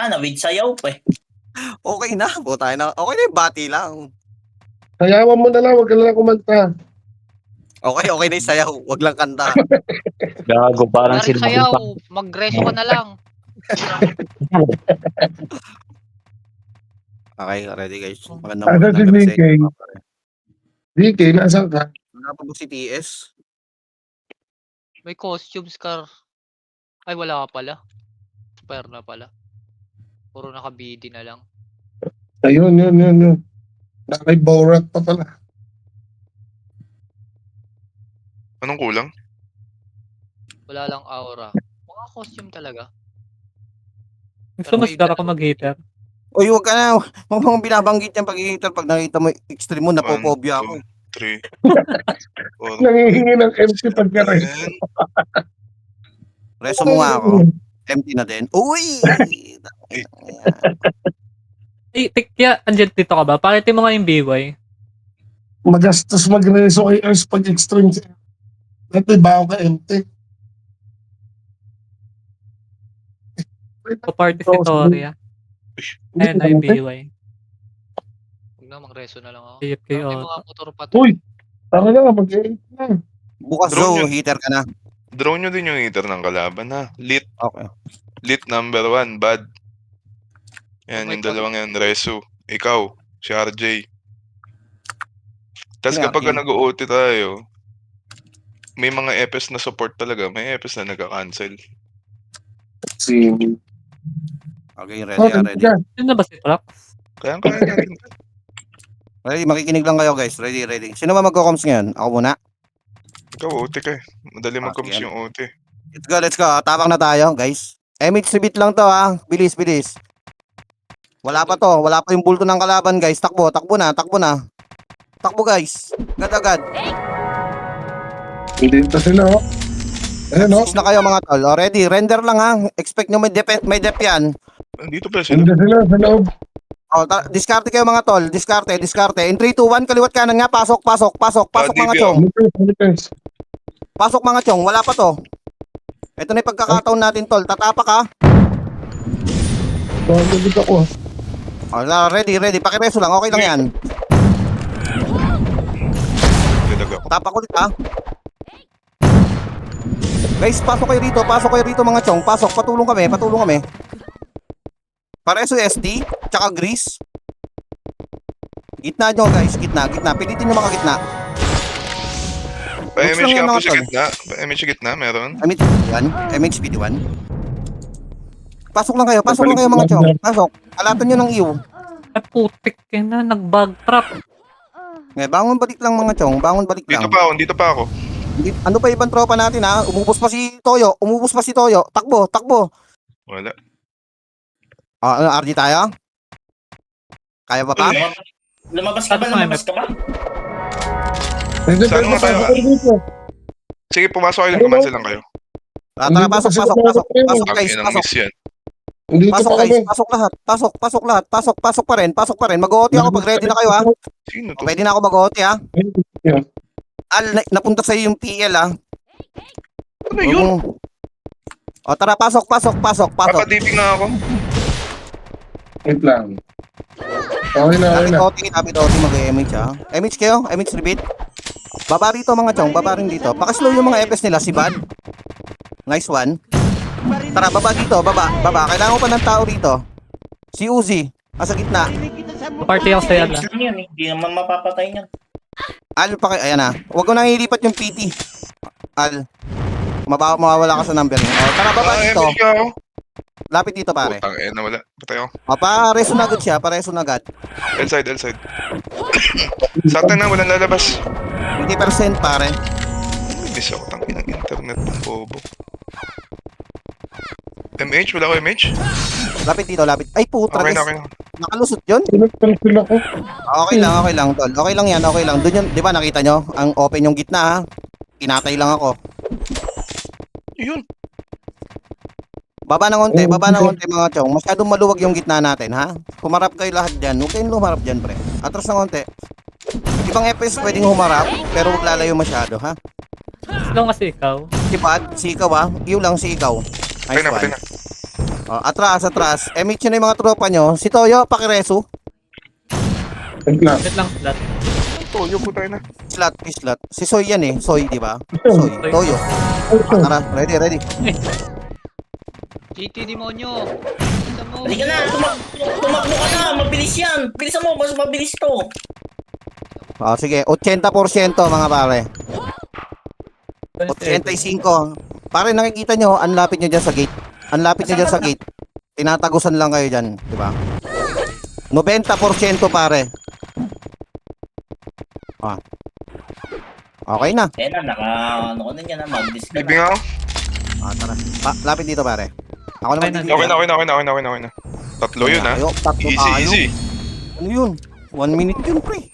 Nawid sayaw pa eh. Okay na, tayo na. Okay na yung bati lang. Sayawan mo na lang, wag ka na lang kumanta. Okay na yung sayaw. Wag lang kanta. Gago, parang Wala rin sayaw. silbang Mag-reso ka na lang. Okay, ready guys. Magandang Asa si gabi sa DK? inyo, mga pare. DK, nasaan ka? Wala pa po si TS. May costumes car. Ay, wala ka pala. Spare na pala. Puro naka-BD na lang. Ayun, yun. Nakay Borat pa pala. Anong kulang? Wala lang aura. Mga costume talaga. Gusto mas Pero may ako mag-hater. Uy, wag ka na. Huwag mong binabanggit yan pag-hater. Pag nakita mo extreme mo, napopobia ako. 3, 4, Nangihingi ng MC pagka-rin. Reso mo nga ako. Empty na din. Uy! Kaya, andyan dito ka ba? Pakita mo nga yung BY. Magastos mag-reso kay Earth pag extreme siya. Ito ba ako ka empty? O party si Toria. Ayan na yung BY. Huwag na, mag-reso na lang ako. AFK May o. mga motor pa to. Uy! Tara na, mag-8 na. Bukas Drone daw, yun. heater ka na. Drone nyo din yung heater ng kalaban ha. Lit Okay. number 1, bad. Yan, Oh my yung God. dalawang yan, Resu. Ikaw, si RJ. Tapos Ano kapag yan? nag-OT tayo, may mga EPS na support talaga. May EPS na nagka-cancel. Si... Okay, ready. Yun na ba si Prox? Kaya natin. Ready, makikinig lang kayo guys. Ready. Sino ba magko-coms ngayon? Ako muna. Ikaw, OT ka eh. Madali mag-coms sige. yung OT. Let's go. Tapak na tayo, guys. MH bit lang to ha. Bilis. Wala pa to. Wala pa yung bulto ng kalaban, guys. Takbo na. Takbo, guys. Agad. Hindi ito sila, oh. Ayan, oh. Sis na kayo mga tol. Ready, render lang ha. Expect nyo may dep yan. Dito pala sila. Hindi sila sa loob. Diskarte kayo mga tol. Diskarte. In 3, 2, 1, kaliwat kanan nga. Pasok mga DP, chong. Manipes. Pasok mga chong. Wala pa to. Ito na yung pagkakataon natin tol. Tatapak ha. Bakit ako, Ready. Pakireso lang. Okay lang yan. Dilag ako. Tapak ulit ha. Guys, pasok kayo rito mga chong. Pasok, patulong kami. Pareso SD, tsaka grease. Gitna nyo guys, gitna. Pilitin nyo mga gitna. Pa-MH lang yan, ka po mga sa tol. gitna. Pa-MH sa gitna, meron. MHPD1. Pasok lang kayo mga chong. Pasok, alatan nyo ng iyo. Ay putik yan na, nag-bug trap. Bangon balik lang mga chong, Dito pa ako. Ano pa ibang tropa natin ha? Umubos pa si Toyo. Takbo. Wala. RG tayo? Kaya ba pa? Lumabas ka ba? Hindi, Saan pwede nga tayo? pasok dito. Sige, pumasok kayo. Kumansa lang kayo. Tara, pasok guys, Ang miss yan. Dito Pasok pa guys, kami. pasok lahat. Pasok pa rin. Mag-OT ako pag ready na kayo ha. Sino to? Pwede na ako mag-OT ha. Yeah. Napunta sa yung PL ha. Ano yun? O tara, pasok. Papadiping na ako. Wait lang. Okay na. Lapit OT mag-MH ha. MH kayo? MH repeat? Baba rito mga chong, baba rin dito. Pakaslow yung mga FS nila, si Bad. Nice one. Tara, baba dito, baba. Kailangan ko pa ng tao rito. Si Uzi, nasa gitna. Party ako sa'yo lang. Hindi naman mapapatay niyan. Al pa kayo, ayan ha. Huwag ko nang ilipat yung PT. Al, mawawala ka sa number niya. O, tara, baba dito. MH ka ako. Lapit dito pare. Putang nawala. Patay ako. Pareso na agad siya, pareso na agad. L-side. Sakta na, walang lalabas. 20% pare. Miss ako, tangin ng internet ng bobo. MH? Wala ko MH? Lapit dito. Ay putra, Okay na, guys. okay na. Nakalusot yun? Sila ko. Okay lang, tol. Okay lang yan. Doon yun, di ba nakita nyo? Ang open yung gitna ha. Kinatay lang ako. Yun. Baba ng onte mga chong. Masyadong maluwag yung gitna natin ha. Humarap kayo lahat dyan. Huwag kayong lumarap dyan pre. Atras ng onte. Ibang FPS pwedeng humarap, pero huwag lalayo masyado ha. Sino kasi ikaw? Si Bad, si ikaw ha. Iyo lang si ikaw. Patay Nice na. one. Atras. MH na yung mga tropa nyo. Si Toyo, pakireso. Wait lang. Wait lang, flat. Toyo po tayo na. Slot. Si Soy yan eh. Soy, di ba? Soy. Toyo. Tara, ready. GT Demonyo. Isa mo. Halika na, tumakbo ka na, mabilis yan. Bilisan mo, mas mabilis to. Sige, 80% mga pare. 85. Pare, nakikita nyo, ang lapit nyo dyan sa gate. Ang lapit nyo dyan sa gate. Tinatagusan lang kayo dyan, di ba? 90% pare. Okay na. Ano ko na yan, mabilis ka Bibing na. ako. Tara. Lapit dito pare. Ako naman dito. Okay na. Tatlo yun ha. Tatlo tayo. Easy. Ano yun? 1 minute yun, pre.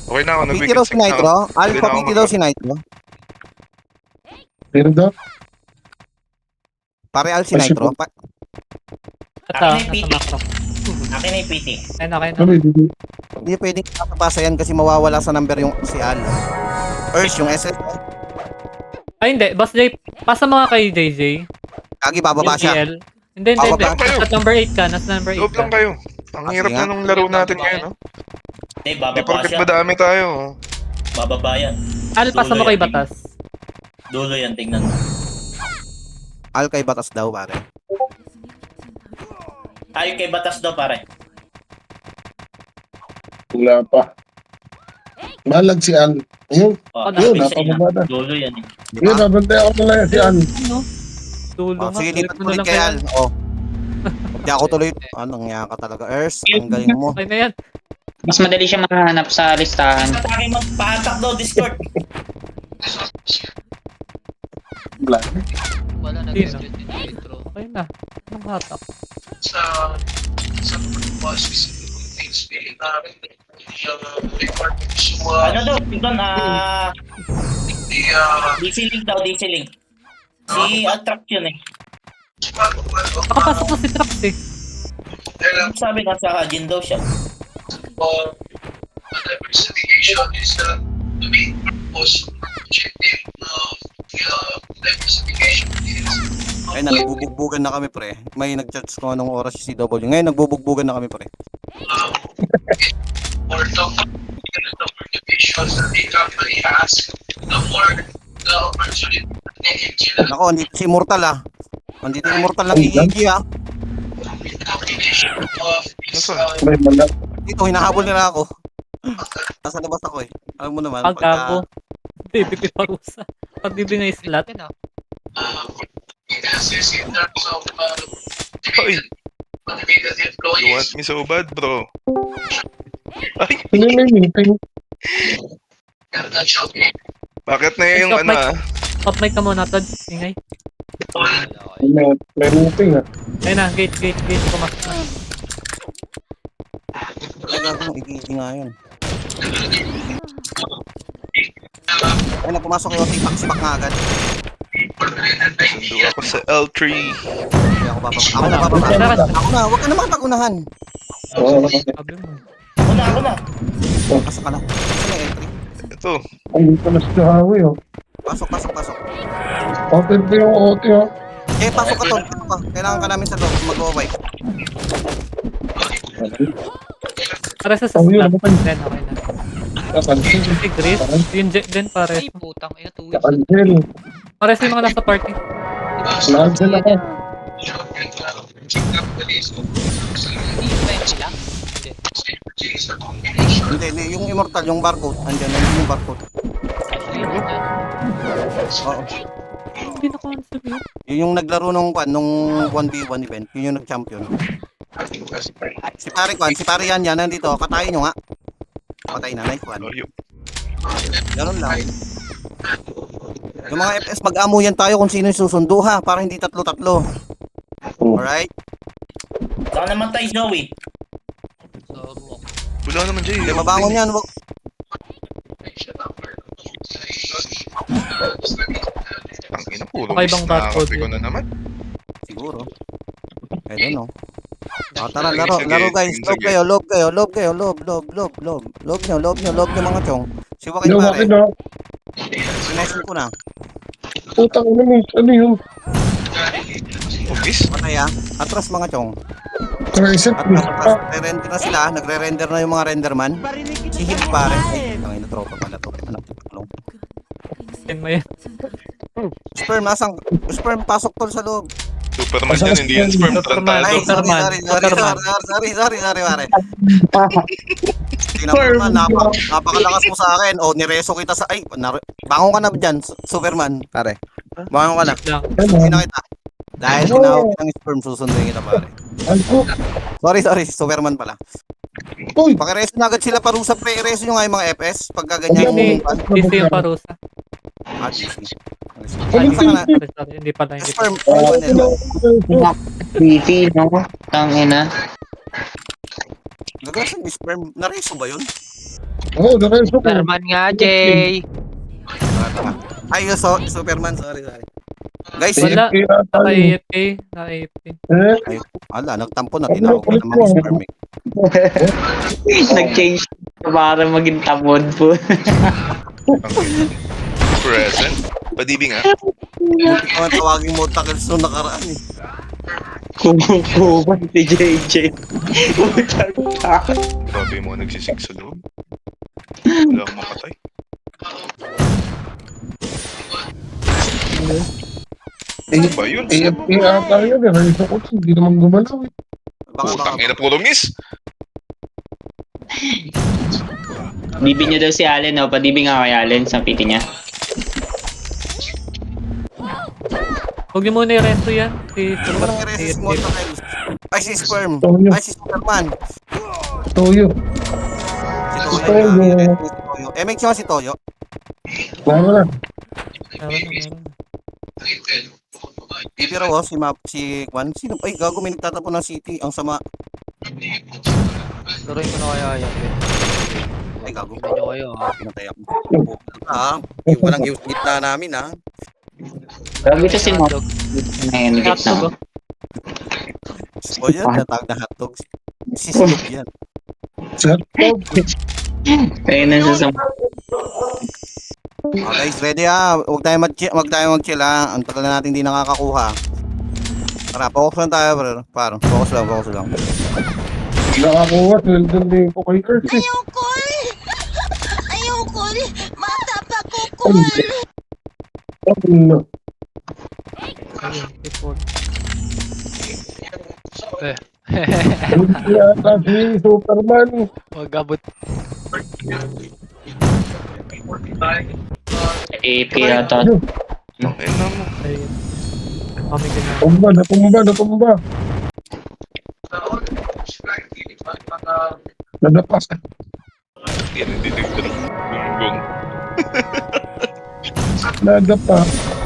Okay na ako. Piti daw si Nitro. Alpha Hindi na ako piti daw si Nitro. Pero daw, Pare Al si Nitro. Ito, Akin na yung nasa PT. macro. Akin na yung PT. Ayun na. kami, hindi. Hindi pwedeng kapasa yan kasi mawawala sa number yung si Al. Earth, yung SS. Ay, hindi. Boss J, pasa mga kay JJ. Kagi bababa siya. LGL. Hindi. Bababa kayo. Nasa number 8 ka. Nasa number 8 Loob ka. lang kayo. Ang hirap sige na nga. nung laro natin ngayon. No? Hindi, Di bababa porket siya. madami tayo. Bababa yan. Al, pasa mo kay Batas. Dulo yan, tingnan mo. Al kay batas daw pare. Ay, kay batas daw, pare. Wala pa. Malag si An. Ayun, Yun, napababa na. Dulo yan eh. Di yun, ba? nabantay ako na lang si An. Ano? Dulo nga. Sige, lipat Balik mo ulit na lang kay kay Al. Hindi ako tuloy. Anong nga ka talaga, Earth? Ang galing mo. Okay na yan. Mas madali siya mahanap sa listahan. Atake mo, pahatak daw, Discord. Wala. Wala na Sino? discute yung intro. Okay na. Anong hatak? Ano daw, tignan, DC-Link daw, DC-Link. Si Attraction eh. Nakapasok na si Trax eh. Sabi nga sa Hajin daw siya. Ay na, nagbubugbugan na kami pre. May nag-chat ko anong oras si CW. Ngayon, nagbubugbugan na kami pre. Nako, andito si Immortal ah. Andito si Immortal ng EEG ah. Nasaan? May malag. Dito, hinahabol nila ako. Nasa labas ako eh. Alam mo naman. Pagkago. Baby parusa. Pagbibigay slot. Yan ah. Ay, you want me so bad, bro? Ay, Hindi may meeting. bakit na yung Stop ano mic. ah? Top mic ka muna, Todd. Ingay. May meeting ah. Ayun na, gate. Pumasok na. Ay, gagawin, EEG nga yun. Ay, na pumasok yung sipak nga agad. Sundo ako sa L3. Hindi ako bababa. Ako na bababa. Ako na, huwag ka naman pag-unahan. Oo. Sabi mo. Ako na. Pasok ka na. Pasok na entry. Ito, Ang ito na si Hawi oh. Pasok. Open pa yung OT oh. Eh, pasok ka to. Kailangan ka namin sa loob. Mag-o-wipe. Para sa Oh, yun, slot. naman. Then, okay na. Kapansin. Si Grace. Yung Jen pare. Ay, putang ina, 2 weeks. Kapansin. Pares yung mga nasa party. Nagsan ako. Hindi ba yun sila? Hindi. Hindi. Yung Immortal, yung barcode. Andyan, yung barcode. Ay, yun yan. Oo. Hindi na ko ano sabihin. Yun yung naglaro nung 1v1 event. Yun yung nag-champion. Si pare yan, nandito. Patayin nyo nga. Patay na, nice one. Toyo. Ganun lang. Yung mga FS, mag-amuyan tayo kung sino yung susundo ha, para hindi tatlo-tatlo. Alright? Saan naman tayo, Joey? So, mo. Wala naman, Jay. Hindi, mabangon yan. Wag... Ang ina, puro Okay miss bang na barcode kape ko yun? na naman. Siguro. I don't know. Tara, Sige, laro sige, guys. sige. Loob nyo mga chong. Siwa kayo Yung pare. akin oh. Sinesin ko na. Putang ina mo. Ano yun? Miss? Patay ah. Atras mga chong. Reset. Atras. Nagre-render na sila. Nagre-render na yung mga renderman. Si Hip pare. Ay, tangay na tropa pala to. Anak ko tulong. Yan mo yan. Sperm, nasang? Sperm, pasok tol sa loob. Superman yan, hindi yan sperm. Superman. Ay, Tarantado. sorry, pare. Tingnan mo naman, napakalakas mo sa akin. O, nireso kita sa... Ay, bangon ka na dyan, Superman, pare. Bangon ka na. Lang. Sino kita? Dahil tinawag kitang sperm, susunduin kita, pare. Alko. Sorry, Superman pala. Uy. Pakireso na agad sila parusa, pre. Ireso nyo nga yung mga FS. Pagka ganyan Hindi, yung... DC yung parusa. DC. Ano Saan ka na? Sorry, hindi pala. Hindi pala. Sperm, ano nila? Creepy, no? Tangina. Gagasan yung sperm. Nareso ba yun? Oo, nareso ko. Superman nga, Jay. Ay, Superman, sorry. Guys, Wala. AFK ata yun. Naka-AFK. Naka-AFK. ala, nagtampo na. Tinawag ko naman yung sperm. Nag-change para maging tamod po. Present. Padibing ah. Hindi ko nga tawagin mo takils nung nakaraan eh. Kumukuha si JJ. Utang ka. Grabe yung mga nagsisig sa loob. Wala akong makatay. Ano ba yun? AFK ata yun. Nareso ko. Hindi naman gumalaw. Putang ina po miss. Bibi niyo daw si Allen, no? Padibi nga kay Allen sa piti niya. Huwag niyo muna i-resto yan. Si Walang Superman. i-resist mo takils. Ay, si sperm. Toyo. Ay, si Superman. Toyo. Si Toyo. Toyo. Make sure si Toyo. Lama na. Meron. Bibiro si Kwan. Sino? Ay, gago, may nagtatapon ng city. Ang sama. Turuin ko na kaya yan. Ay, gago. Tignan nyo kayo, ha? Pinatay ako. Yung walang yung gitna namin, ha? Grabe ito si Mo. Ngayon, Hotdog, gitna. O yan, natawag na hotdogs. Sisilog yan. Chat. Kaya na siya sa... Guys, ready ha? Huwag tayong mag-chill ha. Ang tagal na natin hindi nakakakuha. Tara, focus lang tayo, bro. Parang, focus lang. Nakakuha. 12 din ko kay Kurt. Ayokol! Matapakukol! Ano? Hindi ata si Superman. Magabot. AP ata. Ayun na mo. Ayun. Kami ganyan. Natumba. Nadapas. Yan, hindi tignan. Gunggong. Nadapa.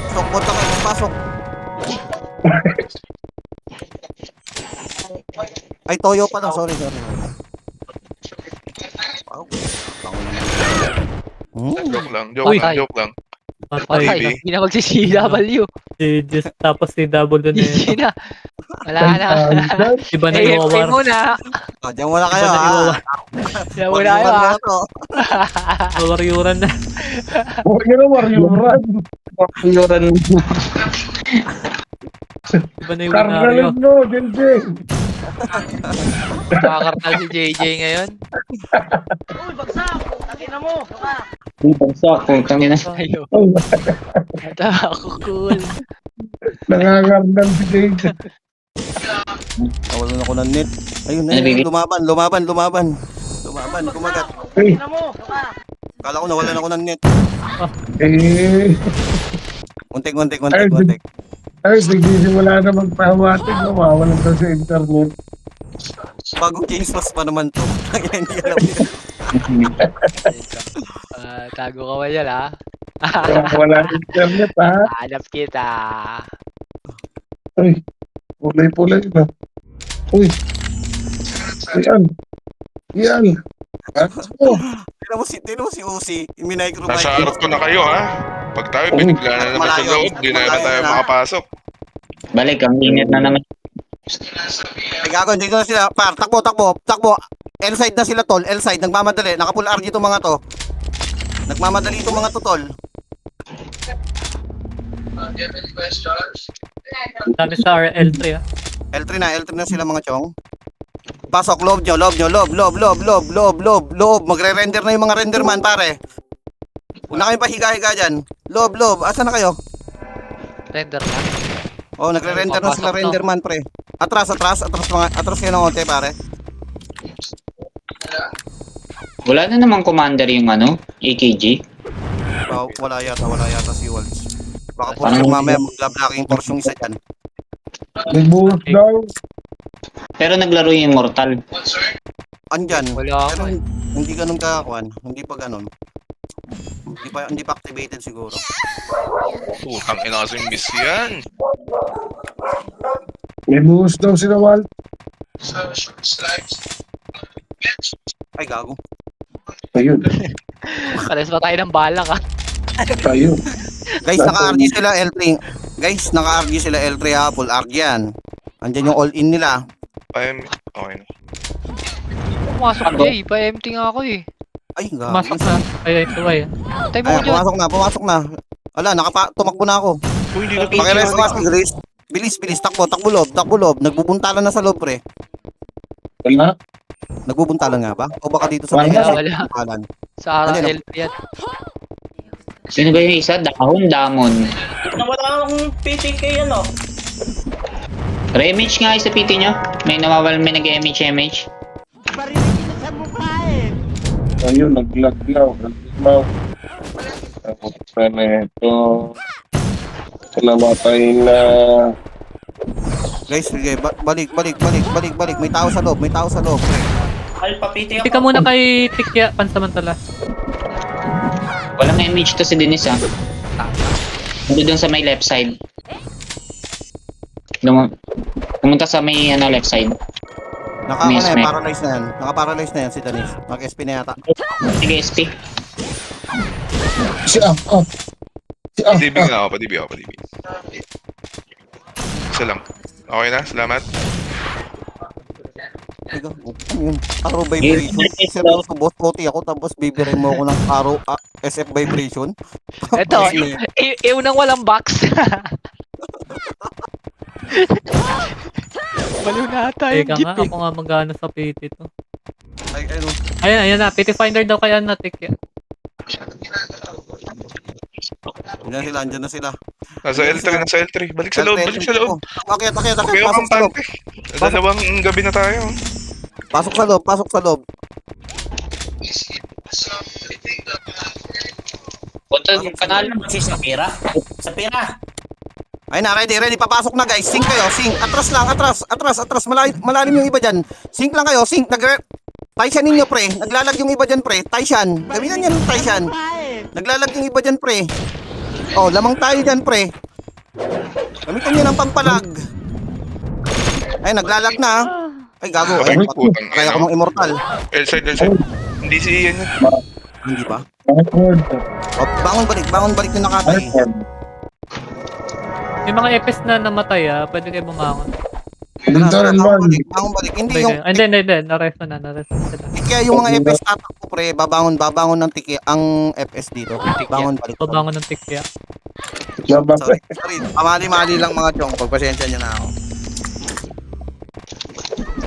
Pasok, punta kayo, pasok. Ay, Toyo pa lang. Sorry. Wow. Joke lang. Patay. Patay. Hindi na magsi-CW. Just tapos si Double doon Hindi eh. na. Wala na. Iba na AFK iwawar. muna. Diyan muna kayo, Iba na ha? iwawar. Diyan muna kayo, ha? Iwawaryuran na. Huwag nyo na waryuran. Yuran. Iba na yung binaryo. Karnalin mo, JJ. Nakakartal si JJ ngayon. Yung bagsak. Putang ina. Ayo. Ako cool. Nangangarnal si JJ. Nawalan ako ng net. Ayun na, Ano, baby? lumaban. Kumagat. Hey, Kala ko nawalan ako ng net. eh. Muntik. Ay, nagsisimula na magpahawatig. Nawawalan ka sa internet. Bagong James Ross pa naman to. Hindi alam nila. Tago ka ba yan, ha? Wala internet, ha? Hanap kita. Uy, pulay na. Uy. Yan. Ano? Tignan mo si Uzi. Minigro Nasa harap ko na kayo ha. Pag tayo binigla na naman sa loob, di na naman tayo makapasok. Balik, ang init na naman. Ay, gago, dito na sila. Par, takbo. L-side na sila, tol. L-side, nagmamadali. Naka-full RG itong mga to. Nagmamadali itong mga to, tol. Dami sa L3 ah. L3 na sila mga chong. Pasok, loob nyo. Loob. Magre-render na yung mga renderman, pare. Huwag na kayo pahiga-higa dyan. Loob. Asa na kayo? Render na. Oh, nagre-render na sila Papasok na. renderman, pre. Atras kayo ng konti, pare. Wala na namang commander yung ano, AKG. Oh, wala yata si Waltz. Baka po Parang- mamaya magla-blocking force yung isa dyan. May buhos daw. Pero naglaro yung Immortal. Andyan. Wala Pero ako eh. hindi ganun kakakuan. Hindi pa ganun. Hindi pa activated siguro. Putang ina kasing miss yan. May buhos daw sila, Wal. Ay, gago. Ayun. Pares pa tayo ng bala ka. Ayun. Guys, naka-RG sila L3. Guys, naka-RG sila L3 ha. Full RG yan. Andyan yung all-in nila. Okay na. Pumasok Jay, pa-empty nga ako eh. Ay, gago. Pumasok na. Ay, tuway ah. Tayo mo Ay, ko dyan. pumasok na. Ala, tumakbo na ako. Uy, hindi na Pakiresto nga si Grace. Bilis, takbo loob. Nagbubuntalan na sa loob, pre. Wala. Nagbubuntalan nga ba? O baka dito sa may Wala. Buntalan? Sa ara Ano LP yan. Sino ba yung isa? Damon. Nawala akong PTK yan, oh. Remage nga sa PT nyo. May nag-MH. Ayun, nag-lag daw. Tapos na ito. Namatay na. Guys, sige, balik. May tao sa loob. Alpha PT Hindi ka ako. muna kay Tikya, pansamantala. Walang MH to si Dennis ha. Ando dun sa may left side. Pumunta sa may left side. Miss Mac. Naka-paralyze na yan si Danis. Mag-SP na yata. Sige, SP. Si Af. PDB nga ako, PDB. Isa lang. Okay na, salamat. Ay, gago. Ano yun? Arrow vibration. Seryoso, boss, puti ako. Tapos bibirin mo ako ng arrow SF vibration. Ito, unang walang box. Baliw na ata yung Teka jeep nga, eh. ako nga magana sa PT to. Ay, ano. Ayan na. PT Finder daw kaya na Tikya. Andyan na sila. Nasa L3. Balik sa loob. Akit. Okay, Pasok sa loob. kampante. Dalawang gabi na tayo. Pasok sa loob. Punta yung kanal. Si Sapira. Ay na, ready. Papasok na, guys. Sync kayo. Atras lang. Malalim yung iba dyan. Sync lang kayo. Taishan ninyo, pre. Naglalag yung iba dyan, pre. Taishan. Gaminan yan, Taishan. Naglalag yung iba dyan, pre. Oh, lamang tayo dyan, pre. Gamitan nyo ng pampalag. Ay, naglalag na. Ay, gago. Ay, Ay, putang kaya ina. ko mong immortal. L-side. Hindi si Ian yan. Hindi ba? Backward. Oh, bangon balik yung nakatay. Backward. Yung mga EPS na namatay pwede kayo bumangon. Dito rin, Wal. Bangon balik. Hindi Okay, yung... hindi. Naresto na sila. Kaya yung mga FS tatakbo, pre, babangon ng tiki ang FS dito. Bangon balik. Pabangon ng Tikya. Sorry. Pamali-mali lang mga chong. Pagpasensya nyo na ako.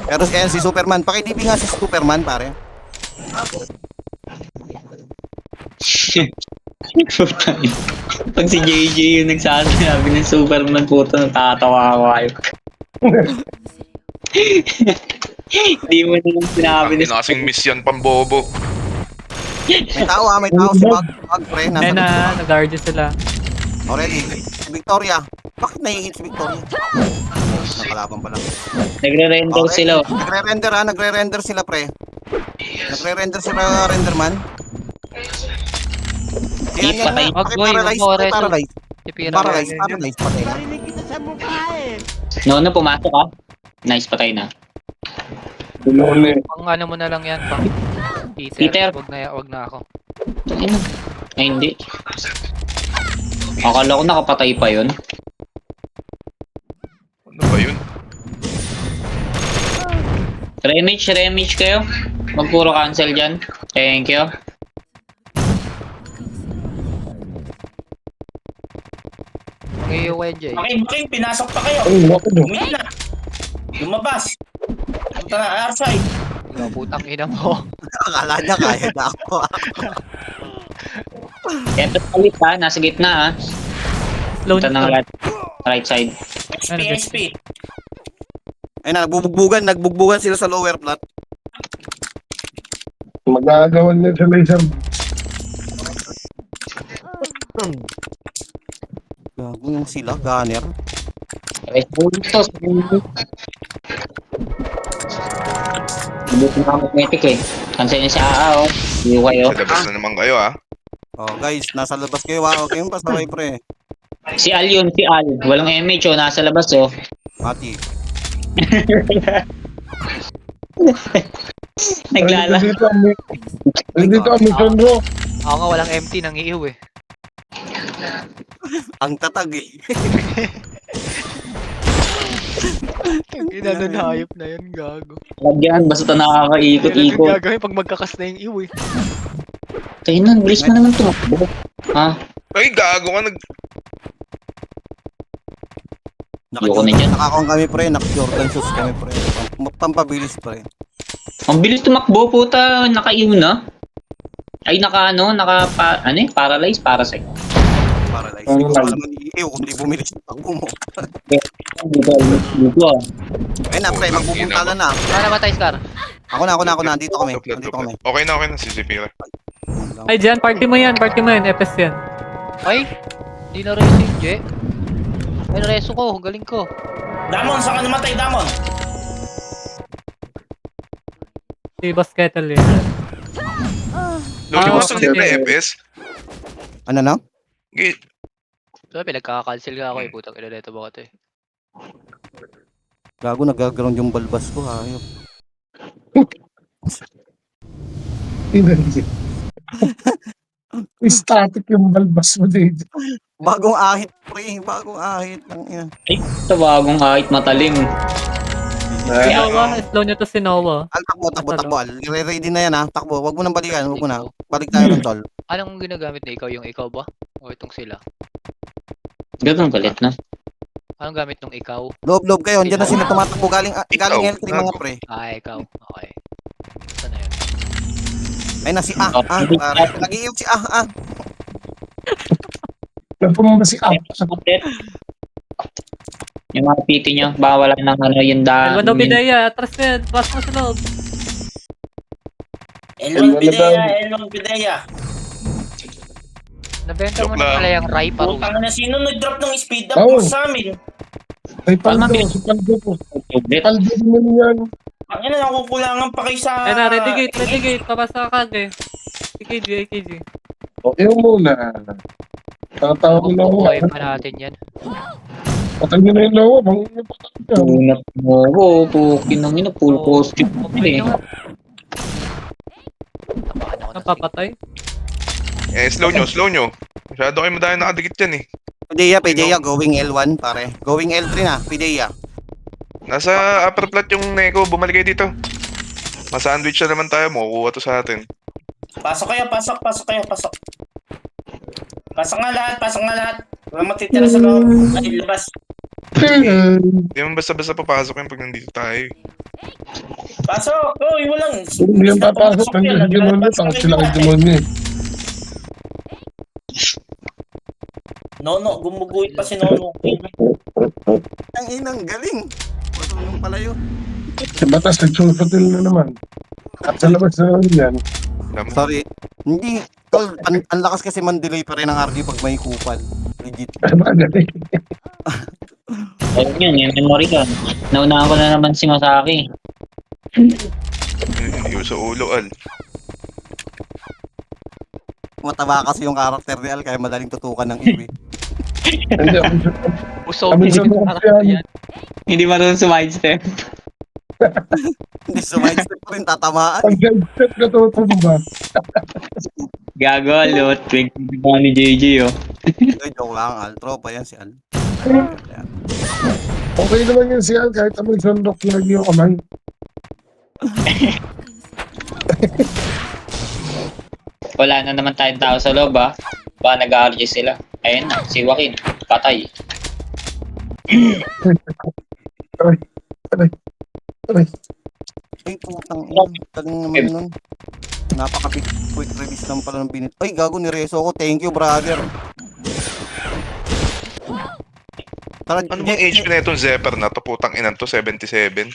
Pero si Superman. Pakidibig nga si Superman, pare. Pag si JJ yung nagsasabi ng Superman, puto, natatawa ako kayo. Hindi mo naman sinabi Ang ina kasing miss yan, pambobo. May tao si Bag, pre. Ayun na, nag-RG sila. Already. Si Victoria. Bakit nahihit si Victoria? Nakalaban pa lang. Nagre-render sila. Oh. Nagre-render sila, pre. Nagre-render sila, renderman. Di, patay. Wag, boy, wag mo, Reso. Paralyze, patay na. No, pumasok ka. Nice, patay na. Pinuli. Pang ano mo na lang yan, pang Peter. Wag na ako. Ayun. Ay, hindi. Akala ko nakapatay pa yun. Ano ba yun? Remage kayo. Magpuro cancel dyan. Thank you. Ngayon Kuya Jay. Makin, pinasok pa kayo. Ay, wako mo. Umit na. Lumabas. Punta na outside. Ikaw, putang ina mo. Akala niya kaya na ako. Eto palit ha, nasa gitna ha. Slow Punta ng nito. right side. SP. Ayun na, nagbugbugan sila sa lower flat. Magagawan niya sa laser. Gago yung sila, gunner. Right bultos. Buti na magnetic eh. Cancel niya si AA oh. Hindi ko kayo. Sa labas na naman kayo ah. Oh, guys, nasa labas kayo. Wow, kayong pasaway, pre. Si Al yun, si Al. Walang MH oh, nasa labas oh. Mati. Naglala. Dito ang mission bro. Ako nga walang empty, nangiiw eh. Ang tatag eh. Ginano na hayop na yun, gago. Lagyan, basta nakakaikot-ikot. gagawin pag magkakas na yung iw eh. Kaya nun, bilis mo naman tumakbo. Ha? Ay, gago ka. Ayoko na dyan. Nakakong kami, pre. Naka-Jordan shoes kami, pre. Pampabilis, pre. Ang bilis tumakbo, puta. Naka-iw na. Ay, paralyze, parasite. Paralyzed. Hindi ko naman iiw kung di bumilis yung takbo mo. Dito ah. Ayun na, pre. Magpupuntalan na. Ano namatay, Scar? Ako na. Nandito kami. Nandito kami. Okay na si Zephyr. Ay, dyan, party mo yan, FS yan. Ay, di na reso yung Jay. Ay, nareso ko, galing ko. Damon, saan ka namatay, Damon? Si Boss Kettle yun. Lodi Ah, mo sa okay. nila EPS. Ano na? So, pinagkaka-cancel ka ako eh, putang ina nito ba ito eh. Gago, nagagaroon yung balbas ko, hayop. Static yung balbas mo dito. Bagong ahit, pre. Bagong ahit. Ay, ito bagong kahit matalim. Si Noah, slow nyo to si Noah. Al, takbo. Al. Ready na yan, ha. Takbo. Wag mo nang balikan. Wag mo na. Balik tayo ng tol. Anong ginagamit na ikaw? Yung ikaw ba? O itong sila? Gagawin galit na. Anong gamit nung ikaw? Loob kayo. Andiyan na sila tumatakbo. Galing L3 mga pre. Ah, ikaw. Okay. Saan na yun? Ay na si pare. Nag-iiw si Nagpumaba si Up. Yung mga PT nyo, baka wala ng yung Elwan daw bidaya, atras na yan, pas mo sa loob. Elon Pidea. Nabenta mo Joke na lang. pala yung Rai Paru. Putang na, sino nag-drop ng speed up Oh. mo sa amin? May paldo. Si paldo po. Tablet. Paldo naman yan. Ang ina, nakukulangan pa kayo sa... Ayun na, ready gate, papasa ka kagay. AKG. Okay muna. Tatawag na ako. Bubuhay pa natin yan. Patay nyo na yung lawa. Bangin pa tayo. Unat mo ko, pukin ng ina, full costume eh. Napapatay. Slow nyo. Masyado kayo madami nakadikit yan eh. Pidea, going L1, pare. Going L3 na, Pidea. Nasa upper flat yung Neko, bumalik kayo dito. Masandwich na naman tayo, makukuha to sa atin. Pasok kayo. Pasok nga lahat. Wala matitira sa loob. Ay, labas. Hindi naman basta-basta papasok yan pag nandito tayo. Pasok! Uy, walang... Hindi yan papasok. Nandiyan si Demonyo. Takot sila kay Demonyo. Nono, gumuguhit pa si Nono. Ang inang galing. Matulong pala yun. Si Batas, nagsusutil na naman. At sa labas na naman yan. Sorry. Hindi. Tol, ang lakas kasi man-delay pa rin ang RD pag may kupal. Legit. Ay, magaling. Ayun yun, yung memory ka. Naunahan ko na naman si Masaki. Hindi ko sa ulo, Al. Mataba kasi yung karakter ni Al kaya madaling tutukan ng iwi. Hindi ako. Usog Kami sa din mga yung yan. Hindi marunong sumaid-step. Hindi sumay-step pa rin tatamaan. Pag step ka tutumba. Gago, lot. Twig ni JJ oh. Ay, joke lang, Al. Tropa yan si Al. Okay naman yun siya kahit amoy sundok lagi yung kamay. Wala na naman tayong tao sa loob ah. Baka nag-RG sila. Ayun na, si Joaquin. Patay. Ay, putang ina. Galing naman nun. Napaka-big quick release lang pala ng binit. Ay, gago ni Rezo ko. Thank you, brother. Tara, Ano bang HP na itong Zephyr na to? Putang inan to, 77.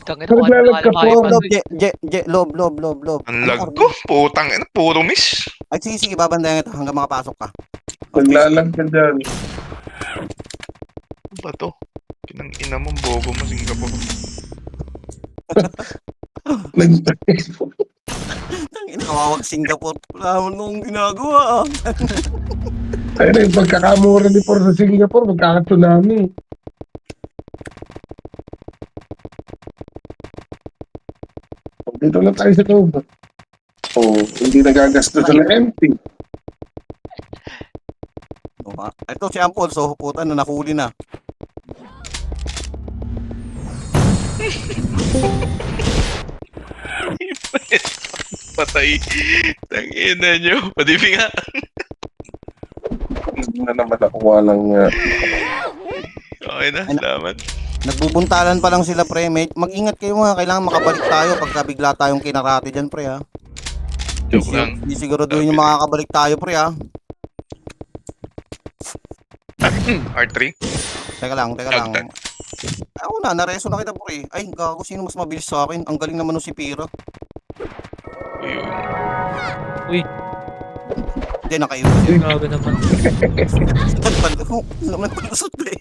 Tangin Pero mo, naglalag ka po. Lob. Ang lag ko. Putang ina, puro miss. Ay, sige, babandayan ito hanggang makapasok ka. Naglalag ka dyan. Ano ba to? Pinang ina mo, bobo mo, Singapore. Tangina, kawawag Singapore. Wala mo nung ginagawa. Ayun na yung pagkakamura ni Por sa Singapore, magkaka-tsunami. Dito lang tayo sa loob. Oh, hindi nagagastos ng empty. Ito si Ampol, so putan na nakuli na. Patay. Tangina nyo. Padibi nga. Hindi na naman nakuha lang nga. Okay na, salamat. Nagbubuntalan pa lang sila, pre. Mag-ingat kayo nga. Kailangan makabalik tayo pagka bigla tayong kinarate dyan, pre, ha. Joke lang. Hindi siguraduhin yung makakabalik tayo, pre, ha. R3? Teka lang. Ako na, nareso na kita, pre. Ay, gago, sino mas mabilis sa akin? Ang galing naman nung si Piro. Ayun. Hindi, nakaiwas yun. Grabe naman. Nagpalusot, pre.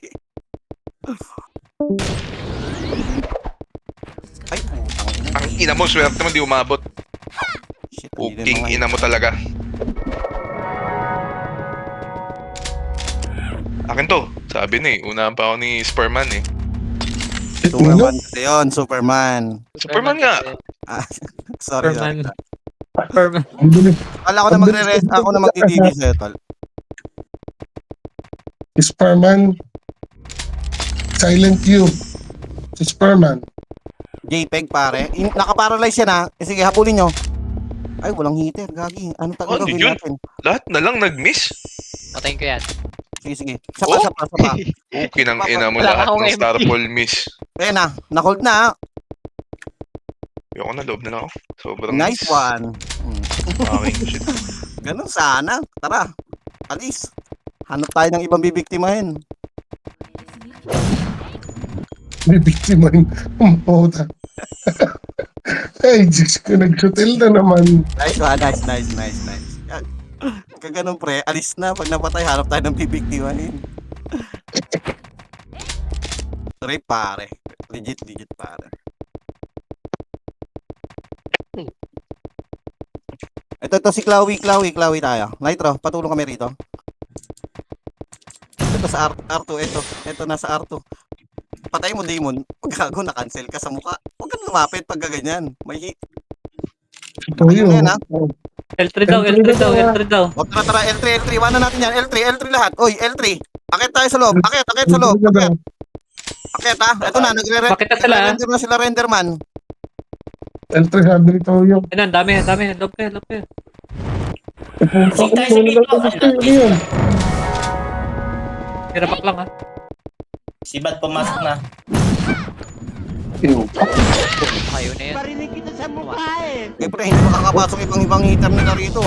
Ay, putang ina. Ang ina mo, swerte mo, di umabot. Shit, hindi Puking na mga- ina mo talaga. Akin to. Sabi na eh. Unahan pa ako ni Superman eh. Superman kasi yun, Superman. Superman nga. Ah, sorry. Superman. Superman. Ang bilis. Kala ko na magre-rest, ako na magdi-DD settle. Superman. Silent U. Si Superman. JPEG, pare. Nakaparalyze yan, ha. Sige, habulin nyo. Ay, walang heater, gagi. Ano Oh, gagawin yun. natin? Lahat na lang nag-miss. Patayin ko yan. Sige. Oh. Sapa. Okay nang ina mo Wala lahat akong ng empty. Starfall miss. Ayan na, na-hold na, ha. Ayoko na, loob na lang ako. Sobrang Nice miss. one. Fucking shit. Ganun sana. Tara, alis. Hanap tayo ng ibang bibiktimahin. Bibiktimahin. Ang puta. Ay, Diyos ko, nag-shootil na naman. Nice one, nice. Yan. Kaganon, pre. Alis na. Pag napatay, hanap tayo ng bibiktimahin. Sorry, pare. Legit, pare. Ito si Chloe tayo. Nitro, patulong kami rito. Ito sa R2, ito nasa R2. Patay mo, Demon. Gago, na-cancel ka sa mukha. Huwag ka lumapit pag gaganyan. May hit. Ito Ayun yun. na yan, ha? L3 daw. O, tara, L3. Iwanan natin yan. L3 lahat. Oy, L3. Akit tayo sa loob. Akit sa loob. Akit, ha? Ito na, Bakit na sila, ha? nagre-render na sila, renderman. L3 sabi ni Toyo. Ayun, dami. Love kayo. Puta ko, Tayo sa gitna. ano yun? Tirapak lang, ha. Si Bad pumasok na. Kayo na yan. Eh, pre, hindi makakapasok ibang hitter nila rito.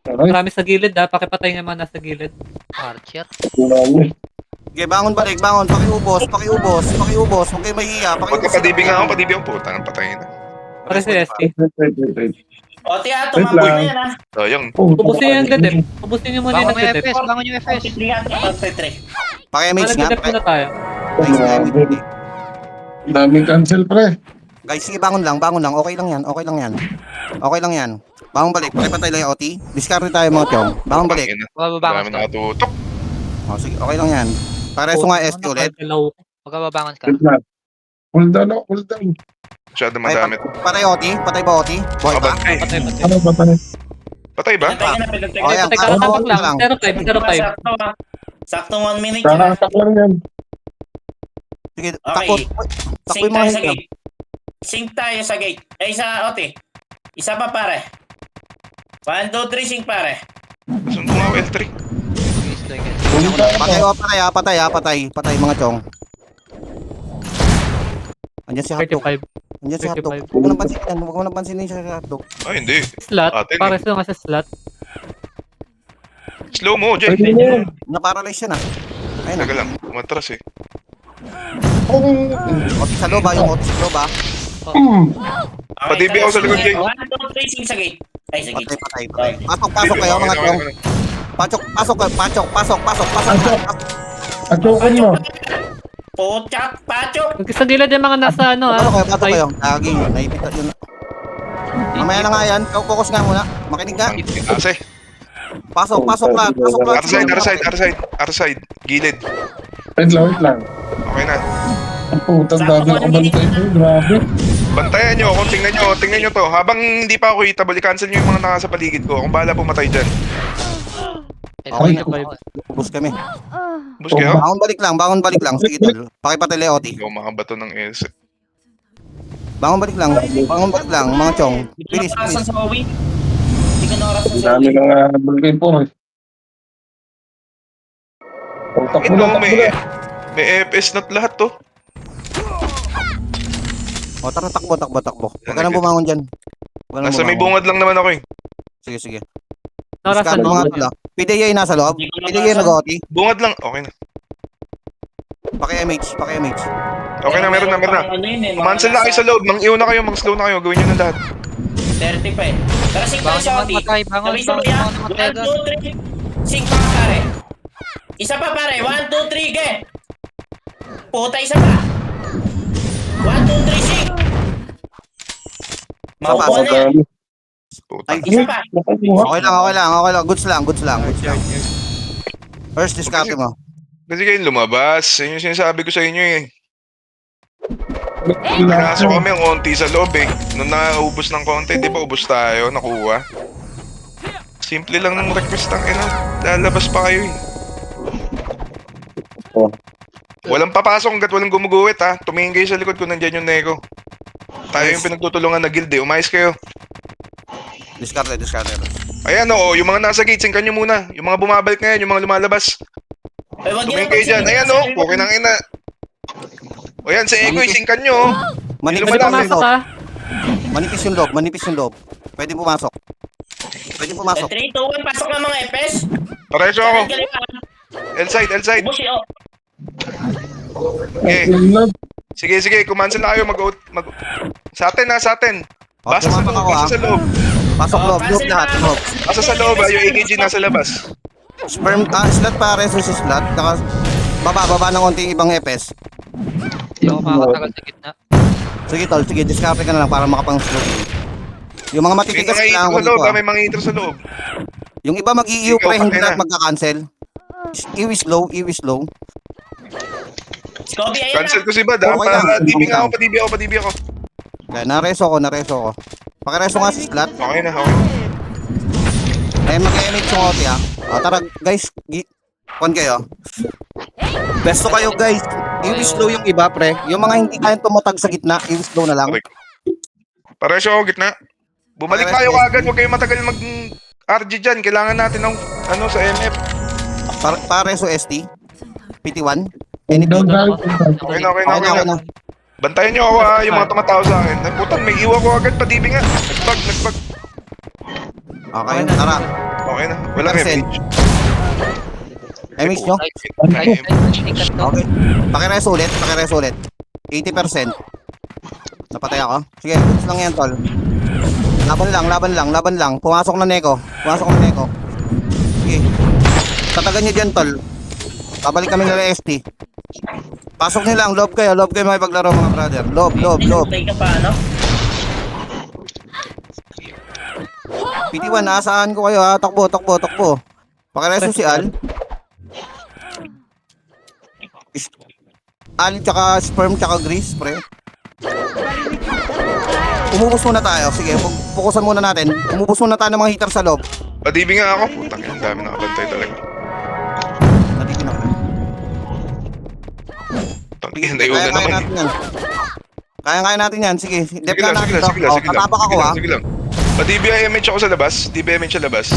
Aray, Marami sa gilid, ha. Pakipatay nga mga nasa gilid. Archer. marami. Okay, bangon. Pakiubos. Huwag kayo mahihiya. Pagkapadibi nga ako, padibi ako. Puta, nang patayin na. Para sa ST. Wait. O, tiya, Wait tumambol lang. na yan, ha. Sayang. Ubusin yung gadep. Ubusin nyo muna yung Bangon yung gadep. FS. Bangon yung FS. Paki-MH nga, Gadep pre. muna tayo. Nice nga, MH. Daming cancel, pre. Guys, sige, bangon lang. Okay lang yan. Bangon balik. Patay lang yung OT. Discard tayo mga tiyong. Bangon balik. Magbabangon Dami ka. nakatutok. O, sige, okay lang yan. Pareso nga ST ulit. Magbabangon ka. Wait lang. Cool down. Masyado Ay, madamit. patay OT? Patay ba OT? Boy ba? Patay. Patay. Ano ba tayo? Patay ba? O, yan. Patay ka tapak lang. 0-5. Sakto 1 minute. Kakatak lang yan. Sige, Okay. takot. Takbo Sync yung mga tayo sa hitter. gate. Sync tayo sa gate. Ay, sa ote. Isa pa, pare. 1, 2, 3, sync, pare. Saan ko nga L3? Please, like, Patay o patay mga chong. Andiyan si Hotdog. 35. Andiyan si Hotdog. 35. Huwag mo nang pansinin yan. Huwag mo nang pansinin siya si Hotdog. Ay, hindi. Slot. Atin Pares lang sa slot. Slow mo, Jay. Pwede na yan. Na-paralyze siya na. Ayun na. Taga lang, umatras eh. Otis sa loob yung Otis sa loob Padibi ako sa likod, Jay. 1, 2, 3, sing sa gate. Ay, sa gate. Patay. Pasok kayo mga chong. Pasok. Atukan mo. Pochak, pachok. Sa gilid yung mga nasa ano Pasok kayo. Lagi. Naipita yun. Mamaya na nga yan. Focus nga muna. Makinig ka. Ase. Pasok lahat. R-side. Gilid. Wait lang. Okay na. Ang putang dami na kabantay ko. Grabe. Bantayan nyo, kung tingnan nyo to. Habang hindi pa ako hitable, cancel nyo yung mga nasa paligid ko. Kung bahala pumatay dyan. Okay na. 35. Ubus kami. Bus kayo? Bangon balik lang. Sige tol. Pakipatay Leoti. Ikaw makabato ng S. Bangon balik lang. Mga chong. Bilis. Nakarasan sa Owi. Hindi ka nakarasan Ang sa dami Owi. ng bulgay po. Takbo na. May FS not lahat to. O tara, takbo. Huwag ka nang bumangon dyan. Nasa may bungad lang naman ako eh. Sige. Narasan Discard mo. mga tol. PDA nasa loob. PDA nag-OT. Bungad lang, okay na. Paki-MH. Okay na, meron na. Ano yun eh, mga Cancel na kayo sa load, mang-iw na kayo, mang-slow na kayo, gawin nyo na lahat. 30 pa eh. Tara, sing tayo sa Owi. Bangon, Sabay-sabay ah. 1, 2, 3. Sing pa pare. Isa pa pare. 1, 2, 3, ge. Puta, isa pa. 1, 2, 3, sing. Maupo na yan. Puta. Isa pa. Okay lang. Goods lang. First discard mo. Kasi kayo lumabas, yun yung sinasabi ko sa inyo eh. Pinasok kami ang konti sa loob eh. Nung naubos ng konti, di ba ubos tayo, nakuha? Simple lang ng request ang ina. Lalabas pa kayo eh. Walang papasok hanggat walang gumuguhit ha. Tumingin kayo sa likod kung nandyan yung Neko. Tayo yung pinagtutulungan na guild eh. Umayos kayo. Discard. Ayan oo, yung mga nasa gate, singkan nyo muna. Yung mga bumabalik ngayon, yung mga lumalabas. Ay, wag Tumingin yan, kayo dyan. pagsingin Ayan sa o, cellphone. pukin ang ina. O yan, sa Eko, singkan nyo oh. Manipis Yung yung Pumasok loob. ka. Manipis yung loob. Pwede pumasok. 3, 2, 1, pasok na mga FS. Pareso ako. Galing ka. L-side. Ubus yun. Sige, kumansel na kayo sa atin. Basta sa loob, basta sa loob. Pasok loob lahat. Loob. Basta sa loob, yung AKG nasa labas. Slot pare, susi slot. Baba ng konting ibang EPS. Hindi ako makakatagal sa gitna. Sige tol, discard ka na lang para makapang-slow. Yung mga May matitigas mga kailangan hitro ko sa loob, dito. may mga hitro sa loob. Yung iba mag-i-EO Ikaw, pre, hindi patay na. lahat magka-cancel. Iwi slow. Scobie, ayun Cancel na. ko si Bad, Okay lang. pa-DB ako. Kaya nareso ko. Pakireso nga si slot. Okay na. Ay mag-emit yung OT ha. Tara guys, kon kayo. Besto kayo guys. Iwi slow yung iba pre. Yung mga hindi kayang tumatag sa gitna, iwi slow na lang. Okay. Pareso ako, gitna. Bumalik Pareso, tayo yes. agad, huwag kayo matagal RG dyan. Kailangan natin ng sa MF. Pareso ST. PT1. Anything. Okay na. Bantayan nyo ako yung mga tumatao sa akin. Nagputan, may iwa ko agad, pa-DB nga. Nagbag. Okay, tara. Okay na, walang 100%. MH. MX nyo? Okay. Pakireso ulit. 80%. Napatay ako. Sige, goods lang yan, tol. Laban lang. Pumasok na Neko. Sige. Tatagan nyo dyan, tol. Babalik kami nila ST. Pasok nyo lang. Loob kayo makipaglaro mga brother. Loob. Tay ka pa, ano? PT1, nasaan ko kayo ha? Takbo. Pakireso si Al. Al, tsaka sperm, tsaka grease, pre. Umubos muna tayo. Sige, fokusan muna natin. Umubos muna tayo ng mga heater sa loob. Pa-DB nga ako. Putang ang dami nakabantay talaga. Natigin ako. Tangin, naiuna naman. Kaya natin yan. Sige, dep na natin to. Sige lang. Tatapak ako ha. Sige lang. Pa-DB MH ako sa labas. DB MH sa labas.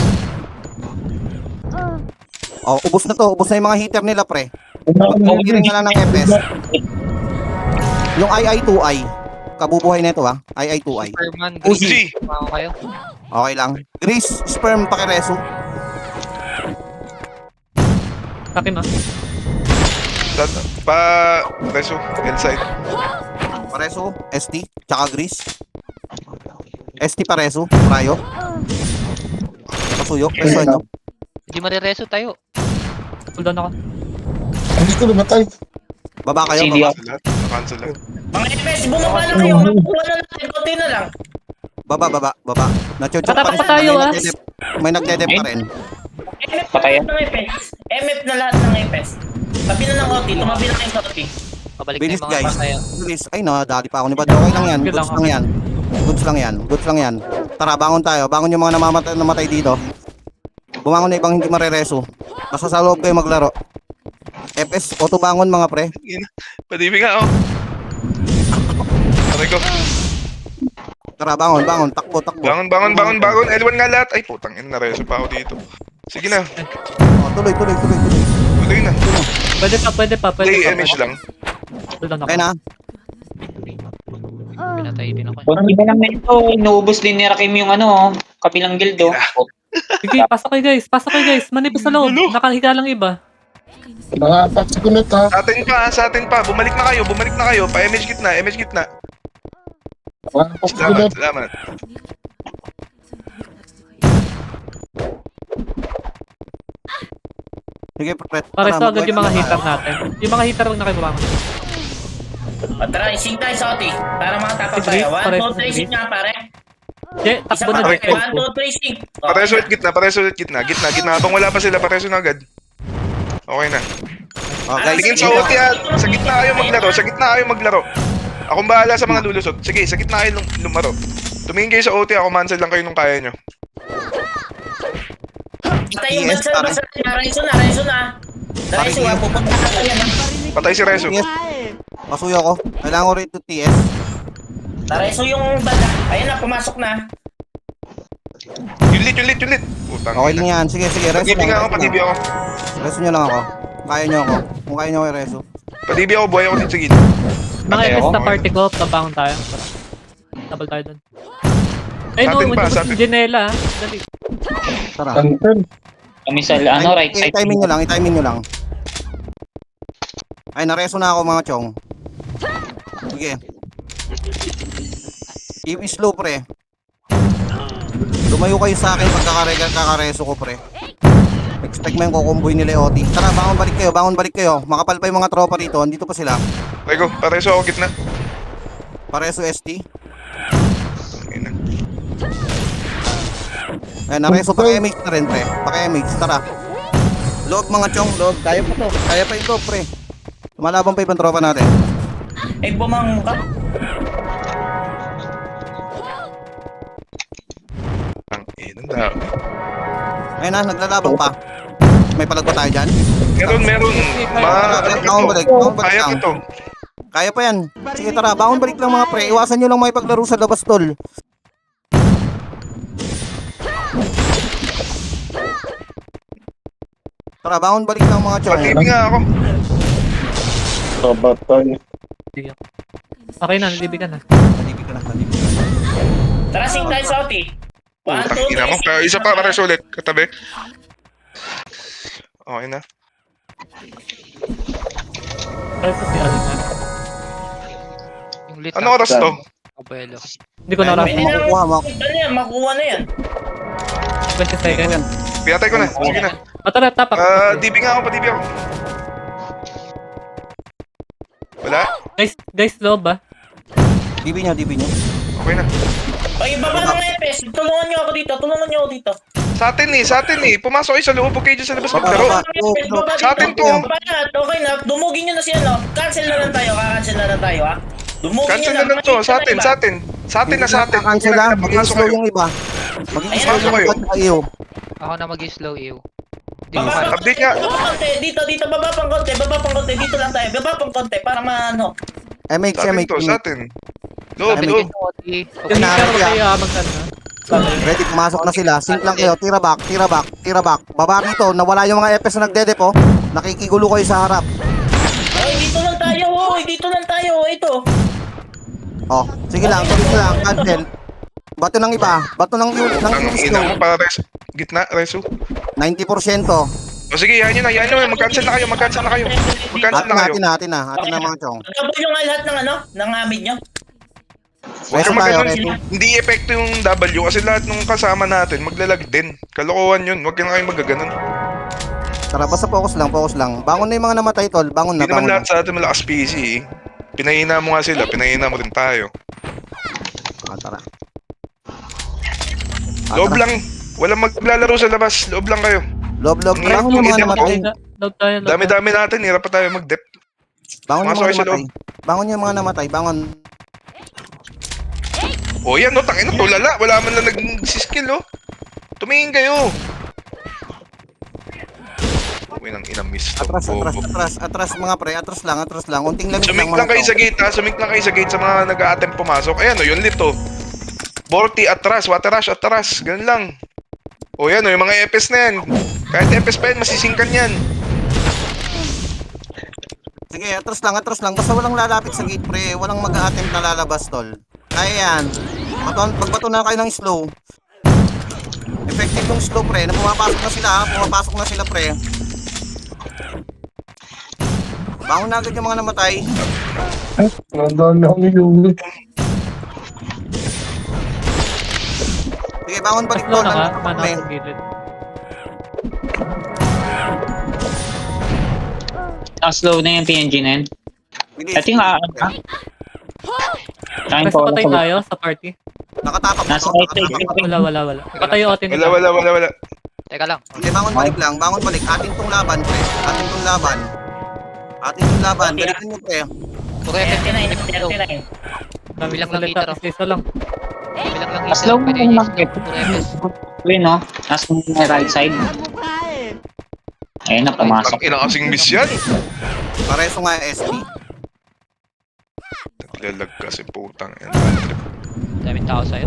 Oh, ubos na to. Ubos na yung mga heater nila, pre. Mag-clearing na lang ng FS. Yung II2I. Kabubuhay na ito, ha. II2I. Superman, Uzi. Grease. Mga kayo. Okay lang. Grease, sperm, pakireso. Takin na. Reso, L-side. Pareso, ST, tsaka grease. ST pareso, prayo. Pasuyo, peso nyo. Hindi marireso tayo. Cool down ako. Gusto na matay. Baba kayo, CD baba. ako. Na-cancel lang. Mga FS, bumaba na kayo. Makukuha na natin. Konti na lang. Baba. Nachochok pa Tatapak rin. tayo, ah. May nagdedep pa rin. MF na Patayan. lahat ng FS. MF na lahat ng FS. Tabi na ng OT. Tumabi na kayo sa OT. Pabalik na Bilis, yung mga guys. pataya. Bilis. Ay, nadali pa ako ni Bad. Okay lang yan. Good Goods lang, lang yan. Goods lang yan. Tara, bangon tayo. Bangon yung mga namatay dito. Bumangon na ibang hindi marereso. Basta sa loob kayo maglaro. FS, auto bangon mga pre. Padibi nga, oh. Aray ko. Tara, bangon. Takbo. Bangon. L1 nga lahat. Ay, putang ina, nareso pa ako dito. Sige na, Oh, tuloy. tuloy na. Pwede pa. Play image lang. Cool down ako. Okay na. Pinatay din ako. Konti ba lang nito, inuubos din ni Rakim yung kapilang guild, oh. Sige, pasok kayo guys. Manipis sa loob. Nakahiga lang iba. Nakapat sa kunot ha. Sa atin pa. Bumalik na kayo. Pa-image gitna. Nakapat sa kunot. Salamat. Sige, pre. Pares Tara, agad yung mga heater natin. Yung mga heater wag na kayo bumangon. Tara, ising tayo sa OT. Para mga tapag Sige, tayo. 1, pares 2, na 3, sing nga pare. Che, Isa takbo pa na pare. dito. 1, 2, 3, sing. Pareso ulit gitna. Gitna. Habang wala pa sila, pareso na agad. Okay na. Oh, guys, Tingin sa OT ha. Sa gitna kayo maglaro. Akong bahala sa mga lulusot. Sige, sa gitna kayo lumaro. Tumingin kayo sa OT, ako cancel lang kayo nung kaya nyo. Patay yung Yes, bansal. Reso na. Reso, pupunta ka pa yan. Patay si Reso. Yes. Pasuyo ko. Kailangan ko rin ito TS. Reso yung banda. Ayun na, pumasok na. Yung lit. Putang Okay ina. lang yan. Sige. Padibi nga ako, padibi ako. Reso nyo lang ako. Kaya nyo ako. Kung kaya nyo ako reso. Padibi ako, buhay ako dito sa gilid. Mga Patay FS ako. na party ko, tabangon tayo. Tara. Double tayo dun. Ay Sa no, atin pa, hindi sa ko atin. si Janela. Dali. Tara. Cancel. Kami sa, right side. I-timing nyo lang. Ay, nareso na ako mga chong. Sige. Keep it slow, pre. Lumayo kayo sa akin kakareso ko, pre. Expect mo yung kukumboy nila yung OT. Tara, bangon balik kayo. Makapal pa yung mga tropa dito. Andito pa sila. Rego, pareso ako gitna. Pareso ST. Ina. Ay, nareso paki-MH na rin, pre. Paki-MH, tara. Loob mga chong, loob. Kaya pa to. Kaya pa ito, pre. Lumalaban pa ibang tropa natin. Bumang ka. Ang ina, dami. Ayun na, naglalaban pa. May palag pa tayo dyan? Meron. Balik Kaya lang. ito. Kaya pa yan. Sige, tara. Bangon balik lang mga pre. Iwasan nyo lang makipaglaro sa labas, tol. Tara, bangon balik lang mga chong. Padibi nga ako. Kabatay. Okay na, nalibigan na. Malibig ka na. Tara, sing tayo sa OT. 1, Putang 2, ina mo. 3, Kaya isa pa, pareso ulit. Katabi. Okay na. Pares si Alin na. Yung lit Ano oras to? Abuelo. Hindi ko na Pwede oras. na makuha na yan. 20 seconds. Pinatay ko na. Sige na. Tara, tapak. Dibi nga ako, padibi ako. Wala? Guys, loob ba? DB nyo. Okay na. Ay, baba ng FS. Tulungan nyo ako dito. Sa atin eh. Pumasok kayo sa loob. Huwag kayo dyan sa labas maglaro. Sa atin to. Baba na. Okay na. Dumugin nyo na siya, no? Cancel na lang tayo, ha? Dumugin Cancel nyo na lang to. Sa atin. Sa atin. Cancel lang. Maging Pumasok slow kayo. yung iba. Maging Ayan, slow yung kayo. iba. Iyo. Ako na mag-slow ew. Di Baba ko kaya. pang Update nga. konti. Dito. Baba pang konti. Dito lang tayo. Baba pang konti. Para maano. MH. Sa atin to. Sa atin. Loob. Ay, Loob. Yung na, heater kaya. kayo mag-ano. Ready, pumasok na sila. Sync lang kayo. Tira back, tira back, tira back. Baba rito. Nawala yung mga EPS na nagdedepo. Nakikigulo kayo sa harap. Oy, dito lang tayo. Oy, dito lang tayo. Ito. Oh, sige lang. Tuloy lang. Cancel. Bato ng iba. Bato ng Ang ina mo para gitna, Resu. 90%. O sige, yan nyo na. Mag-cancel na kayo. Magcancel na kayo Atin na mga chong. Double yung lahat ng ano, ng amid nyo. Huwag Reso kang tayo, magano. reso. Hindi epekto yung W kasi lahat ng kasama natin maglalag din. Kalokohan yun. Huwag ka na kayo magaganon. Tara, basta focus lang, focus lang. Bangon na yung mga namatay, tol. Bangon na, Hindi naman bangon lahat na. sa atin malakas PC eh. Pinahina mo nga sila, pinahina mo rin tayo. Tara. Loob lang. Walang maglalaro sa labas. Loob lang kayo. Loob. Ang Bangon yung mga hirap namatay. Load tayo. Dami-dami natin. Hirap pa tayo mag-dep. Bangon yung Pumasok mga kayo sa namatay. Bangon yung mga namatay. Bangon. O yan, no, tangina, tulala. Wala man lang nag-skill, oh. Tumingin kayo. Uy, nang ina-miss to. Atras mga pre. Atras lang. Unting lamig Sumik lang lang mga kayo chong. sa gate, ha. Sumik lang kayo sa gate sa mga nag-a-attempt pumasok. Ayan, oh, yun lito. Borty, atras. Water rush, atras. Ganun lang. O yan, oh, yung mga EPS na yan. Kahit EPS pa yan, masisingkan yan. Sige, atras lang. Basta walang lalapit sa gate, pre. Walang mag-a-attempt na lalabas, tol. Kaya yan. Pagbato na kayo ng slow. Effective yung slow, pre. Pumapasok na sila, pre. Bangon na agad yung mga namatay. Nandaan na kami yung Sige, bangon balik, Slow tol. na ka. Nandito Mana kami. sa gilid. Slow na yung PNG na yun. Bilis. I think, Trying Basta patay tayo sa party. Nakatapak na Nasa to. right side. Wala. Patay yung atin. Wala. Teka lang. Sige, bangon balik. Atin tong laban, pre. Atin tong laban. Galitin mo, pre. Okay, 39. Dami lang Salita, heater. isa lang. Dami lang Slow mo yung market. Purepes. Yun, no? Nasa may right side. Ayun na, pumasok. Ang ina kasing miss yan. Pareso nga SP. Naglalag kasi putang. Daming tao sa'yo.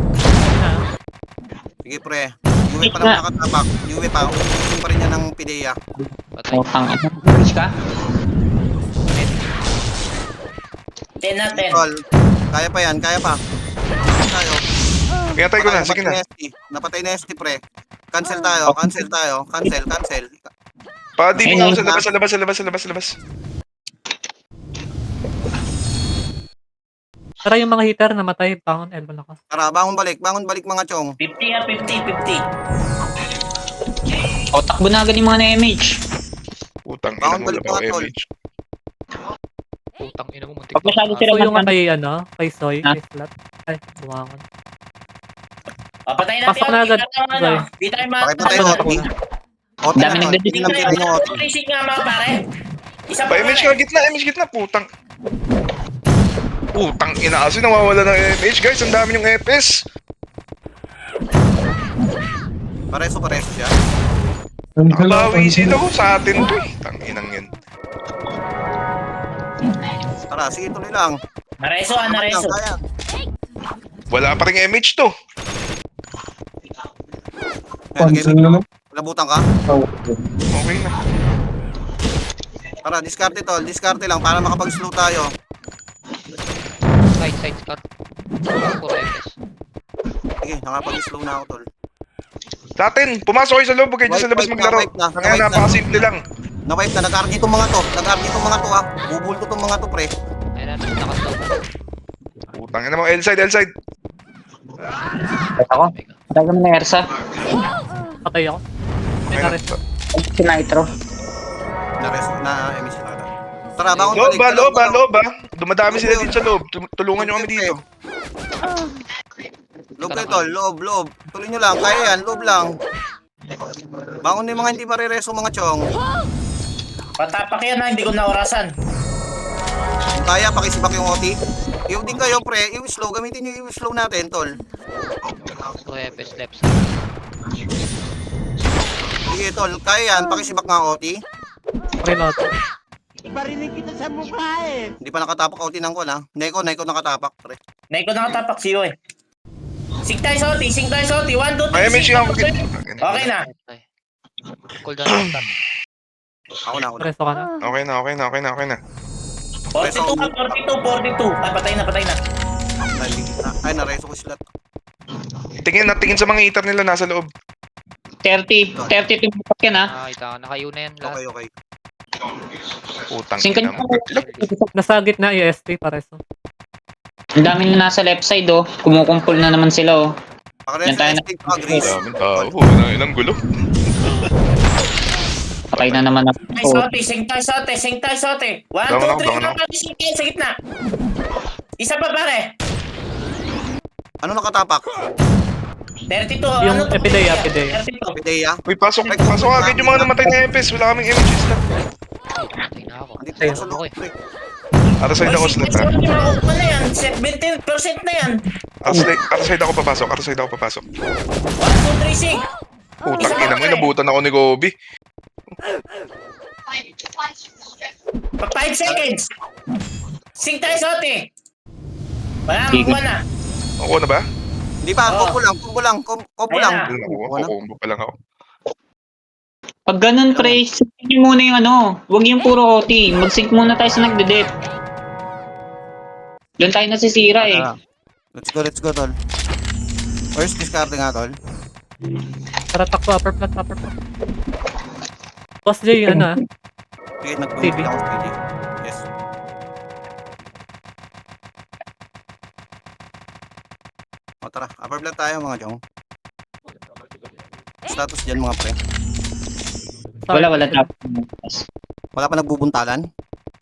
Sige, pre. Uwi pa lang nakatapak. Uwi pa. Uwi pa rin yan ng PDEA. Patay. Utang. Push ka? 10 na 10. Tol. Kaya pa yan. Tayo. Pinatay ko na, sige na. Napatay na ST, pre. Cancel tayo. Cancel. Padi mo Ayun, sa labas. Tara yung mga hitter namatay. Bangon, elbow na ka. Tara, bangon balik mga chong. 50 ha, 50. O, takbo na agad yung mga na-MH. Putang ina Bangon mo, balik labaw mga tol. MH. Putang ina mo. Muntik Pag masyado sila So yung matanda. kay Soy, Ha? kay Slat. Ay, bumangon. Patay natin. Pasok na agad. Di tayo Pakipatay Ano, OT. OT Dami na, tol. nagdadikit. Hindi lang tira yung OT. Reset nga mga pare. Isa pa Ba, MH gitna, putang. Putang ina kasi nawawala ng MH, guys. Ang dami yung EPS. Pareso siya. Nakabawi sila ko sa atin to eh. Tanginang yan. Tara, sige, tuloy lang. Nareso. Kaya. Wala pa rin MH to. Cancel na lang. Labutan ka. Okay na. Tara, diskarte tol. Diskarte lang para makapag-slow tayo. Side scar. Purepes. Sige, nakapag-slow na ako, tol. Sa atin, pumasok kayo sa loob, huwag kayo dyan sa labas Wipe na, maglaro. wipe na, Kaya wipe na. napakasimple lang. Na-wipe na. Nag-argy itong mga to. Ha. Bubulto itong mga to, pre. Ayun na, nakastop. Putang ina mo, L-side. Ako. Patay kami na Ersa. Patay ako. May Okay na. nares. Si Nitro. Na-reso na emission na. Tara, bangon balik. Loob ba? Dumadami sila dito sa loob. Tulungan nyo kami dito. Loob kayo, tol. Loob. Tuloy nyo lang. Kaya yan. Loob lang. Bangon na yung mga hindi marireso, mga chong. Patapak yan ha, hindi ko naorasan. Kung kaya, pakisibak yung OT. Yung din kayo, pre. I-slow. Gamitin nyo yung slow natin, tol. Purepes left. Sige, tol. Kaya yan. Pakisibak nga OT. Reload. Hindi pa nakatapak OT ng kon, ha. Neko nakatapak, pre. Naiko nakatapak siyo eh. Sing tayo sa OT, sing tayo sa OT. 1, 2, 3, May MH ako. Okay na. Cool down. Ako na. Preso ka na. Okay na. 42 ka, 42. Ay, patay na. Ay, nareso ko sila. Tingin sa mga eater nila nasa loob. 30 tumapak yan ha. Nakakita ka. Nakayo na yan lahat. Okay. Putang Singkan ina. mo. Nasa gitna EST pareso. Ang dami na nasa left side oh. Kumukumpul na naman sila oh. Yan tayo na. Grease. Daming tao. Ilang gulo. Patay na naman ako. Sing tayo sa OT. 1, 2, 3. Bangon ako. Sing tayo sa gitna. Isa pa pare. Ano nakatapak? 32. Yung to? Epidea. 32. Pideya? Uy, pasok agad yung mga namatay na EPS. Wala kaming MHs na. Patay na ako. Hindi tayo sa Ayun, loob. okay. pre. Ataside ako slot ha. Makukuha na yan. 17% na yan. Ataside ako papasok. 1, 2, 3, sing. Putang ina mo. Inabutan ako ni Gobi. 5 seconds. Sing tayo sa OT. Wala, makuha na. Ako na ba? Hindi pa, Oo. combo lang. Ayan. Kukumbo pa lang ako. Pag ganun pre, sync nyo muna yung ano. Huwag yung puro OT. Mag-sync muna tayo sa nagde-dep. Doon tayo nasisira eh. Let's go, tol. First discard nga, tol. Tara, takbo. Upper plat. Boss J, ano ah. Sige, TV. nag-tweet ako sa TV. Yes. O, tara. Upper blood tayo, mga chong. Status dyan, mga pre. Wala tap. Wala pa nagbubuntalan?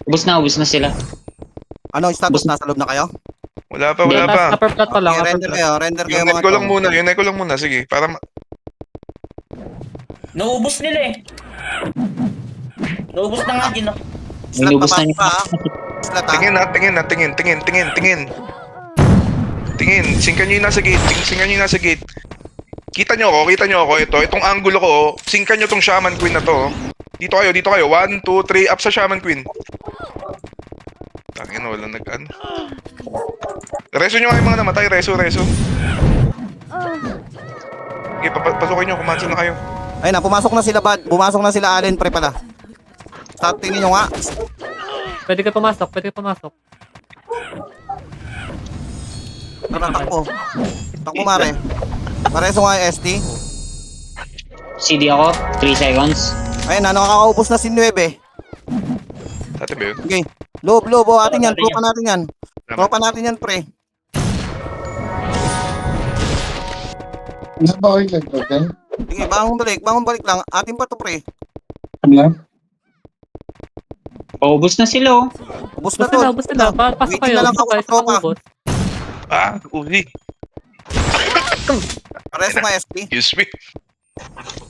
Ubus na sila. Ano, status? Nasa loob na kayo? Wala pa. Upper plat pa lang. Okay, Upper render plat. kayo, Yung net mga ko lang chong. muna. Yung net ko lang muna. Sige. Para Naubos nila eh. Naubos na nga din. Slot Inubos na pa niya. pa, ha? Slot, ha? Tingin. Singkan nyo yung nasa gate. Singkan nyo yung nasa gate. Kita nyo ako. Itong angulo ko. Singkan nyo tong Shaman Queen na to. Dito kayo. 1, 2, 3. Up sa Shaman Queen. Tangin na, walang nag-ano. Reso nyo kayo mga namatay. Reso. Okay, pasukin nyo. Kumansan na kayo. Ayun na, pumasok na sila, Bad. Pumasok na sila, Allen, pre pala. Start, tingin nyo nga. Pwede ka pumasok. Tara, takbo. Takbo, mare. Pareso nga yung ST. CD ako, 3 seconds. Ayun na, nakakaubos na si 9. Dati ba yun? Okay. Lob, oh, atin yan. Tropa natin yan, pre. Isa ba kayo okay? Sige, bangon balik lang. Atin pa to, pre. Ano yan? Ubus na sila oh. Ubos na to. Ubus na. Pasok Waiting kayo. na lang ako sa tropa. Uli. Pareso nga ST. Excuse me.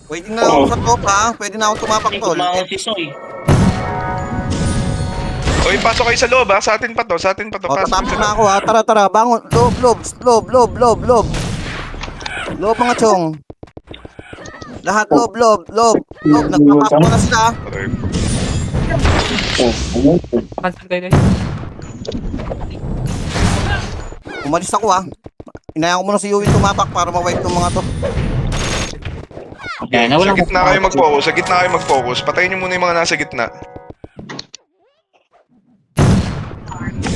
Waiting na lang ako sa tropa, ha. Pwede na ako tumapak, Ay, tol. kumangon si Soy. Oy, pasok kayo sa loob ha. Sa atin pa to. O, Pasok tatapos sa na loob. ako, ha. Tara. Bangon. Lob. Lob, mga chong. Lahat, lob. Nagpapasok na sila, ha. Aray. Cancel kayo guys. Umalis ako, ha. Inayaan ko muna si Yui tumapak para ma-wipe tong mga to. Yan, Sa gitna kayo mag-focus. Patayin nyo muna yung mga nasa gitna. Hindi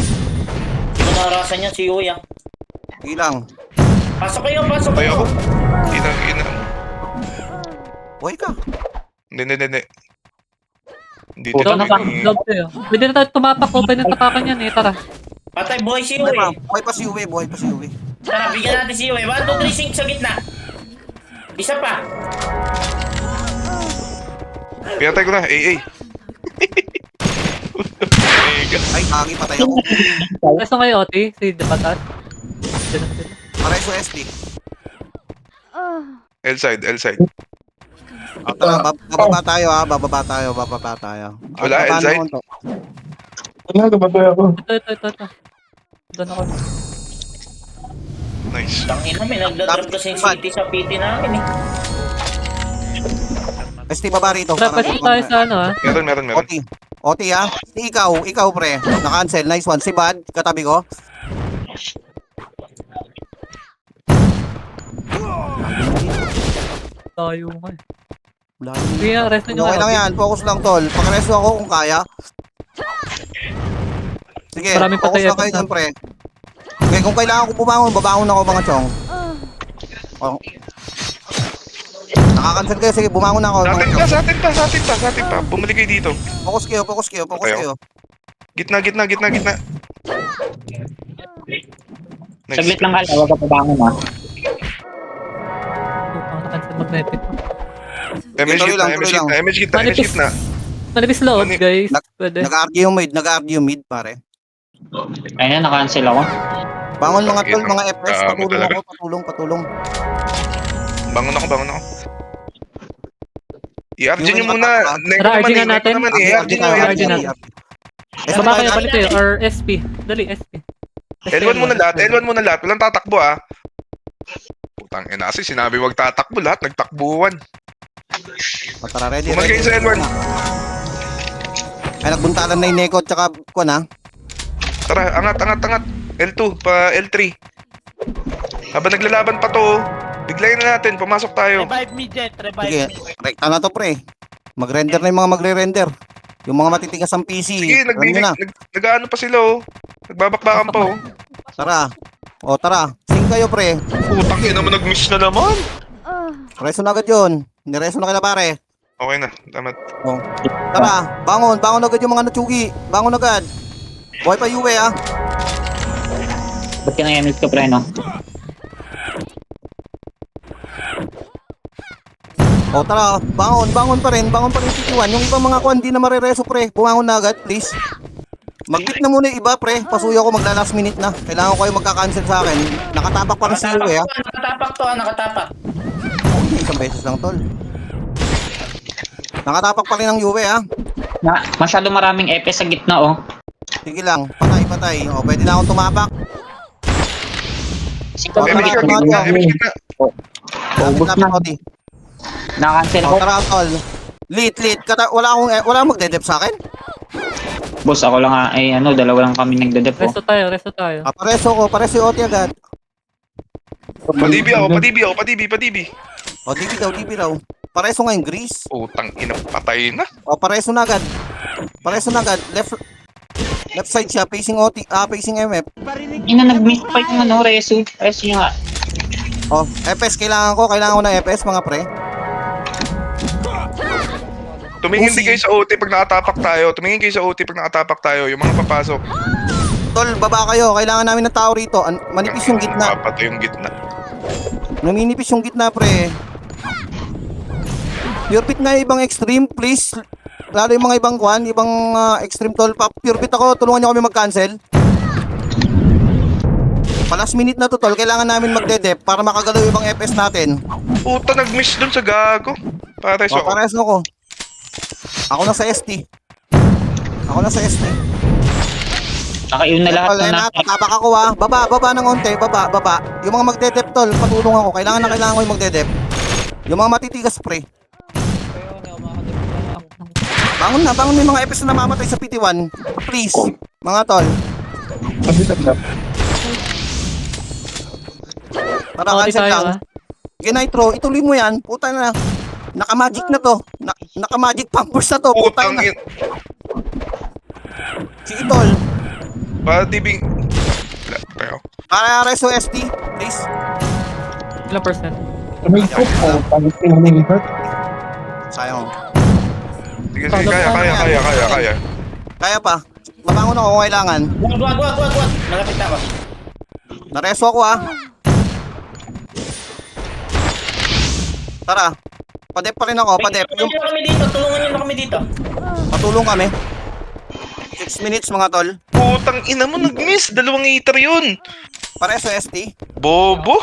ko narasan yan si Yoy ah. Sige lang. Pasok kayo. Tayo ako. Ina. Buhay ka. Hindi. Hindi Puta dito. na ba? Love kayo. Pwede na tayo tumapak. Pwede na tapakan yan eh. Tara. Patay boy si Yoy. Buhay pa si Yui. Tara, bigyan natin si Yoy. 1, 2, 3, sing sa gitna. Isa pa. Pinatay ko na. AA. Ay, kagi, patay ako. Preso kayo, OT. Si Depatat. Pareso ST. L-side. Tara, bababa tayo, ha. Bababa tayo. Wala, Bababa L-side? naman to. Ano, nabatay ako. Ito. Doon ako. Nice. Tangina, may nagdadrop kasi yung city sa PT namin eh. ST, baba rito. Tara, preso tayo sa ano ah. Meron. OT, ha. Ikaw, pre. Na-cancel. Nice one. Si Bad, katabi ko. Tayo nga. Wala Sige nga, rest nyo Okay lang nga. yan, focus lang tol. Pag-reso ako kung kaya. Sige, Maraming focus patay lang effort kayo na. siyempre. Okay, kung kailangan ko bumangon, babangon ako mga chong. Oh. Nakakancel kayo, sige, bumangon ako Sa mga atin chong. pa, sa atin pa, sa atin pa, sa atin pa. Bumalik kayo dito. Focus kayo, focus kayo, focus Okay, kayo. Gitna. Nice. Saglit lang kala, wag ka pabangon ha. Pang na-cancel magnetic. MH Tuloy lang, gitna, tuloy lang. MH gitna. Manipis. Manipis loob, Mani- guys. Pwede. Nag-argue mid, pare. Ayun na, na-cancel ako. Bangon mga tol, mga FPS, Tama patulong talaga. ako, patulong. Bangon ako. I-RG Yung nyo muna. nakatapa. Nego Tara, naman RG nga nego natin. naman RG i-RG nyo. tayo, RG natin. Baba kayo, palit kayo. Or SP. Dali, SP. L1 muna lahat. Walang tatakbo ah. Putang ina kasi sinabi wag tatakbo lahat. Nagtakbuhan. Tara, ready, Bumalik kayo sa L1. Ay, nagbuntalan na yung Neko, tsaka kuwan ha. Tara, angat. L2 pa L3. Habang naglalaban pa to, biglayin na natin. Pumasok tayo. Sige, rekta na to pre. Mag-render na yung mga magre-render. Yung mga matitigas ang PC. Sige, alam nyo na. nag-ano pa sila oh. Nagbabakbakan pa oh. Tara. O tara, sing kayo pre. Putang ina naman nag-miss na naman. Reso na agad yun. Nireso na kayo pare. Okay na, tama. O. Tara, bangon agad yung mga natsugi. Bangon agad. Buhay pa Yue ah. Ba't ka na-MF ka, pre, no? O tara, bangon pa rin PT1. Yung ibang mga kuwan, di na marereso pre. Bumangon na agad, please. Mag-pick na muna yung iba pre. Pasuyo ko magla-last minute na. Kailangan ko kayo magka-cancel sa akin. Nakatapak pa rin si Yue ah. Nakatapak. Isang beses lang tol. Nakatapak pa rin ang Yue ah. Masyado maraming EPS sa gitna, oh. Sige lang, patay. O, pwede na akong tumapak. Siko, Okay, MH tama, gitna, tama. MH gitna. Ubus na. Lapit. Na-cancel O, ko. tara tol. Lit. Wala magdedep sa akin. Boss, ako lang ay dalawa lang kami nagdadep ko. Resto tayo. Pareso yung OT agad. Padibi ako. O, DB daw. Pareso nga yung grease. Putang ina, patay na. O, pareso na agad. Left side siya, facing OT, facing MF. Ina, nag-miss pa yung reso. Reso nyo nga. O, FS, kailangan ko ng FS, mga pre. Tumingin din kayo sa OT pag nakatapak tayo. Yung mga papasok. Tol, baba kayo. Kailangan namin ng tao rito. Manipis yung gitna. Papatay yung gitna. Naminipis yung gitna, pre. Pure bit nga yung ibang extreme, please. Lalo yung mga ibang extreme tol. Pure bit ako, tulungan nyo kami mag-cancel. Last minute na to tol, kailangan namin magde-dep para makagalaw yung ibang FS natin. Puta, nag-miss dun sa gago. Patay O, siya. pares ako. Ako na sa ST. Naka-iyon na lahat Tol, ng tatabak ako ah. Baba ng onte, baba. Yung mga magde-dep tol, patulong ako. Kailangan ko yung magde-dep. Yung mga matitigas pre. Bangon na yung mga FS na namamatay sa PT1. Please, mga tol. Tara, OT cancel tayo, lang. Sige, Nitro, ituloy mo yan. Puta na. Naka-magic na to. Naka-magic pampers na to. Puta Putang na. ina. Sige, tol. Padibing. Pero, Para reso ST, please. Ilang percent? May cook po. Pagod ko yung hurt. Sayang. sige, kaya. Kaya pa. Mabangon ako kung kailangan. Wag. Malapit na ako. Nareso ako ah. Tara. Padep pa rin ako, padep. Tulungan niyo na kami dito. Patulong kami. 6 minutes mga tol. Putang ina mo, nag-miss. 2 eater yun. Pareso ST. Bobo.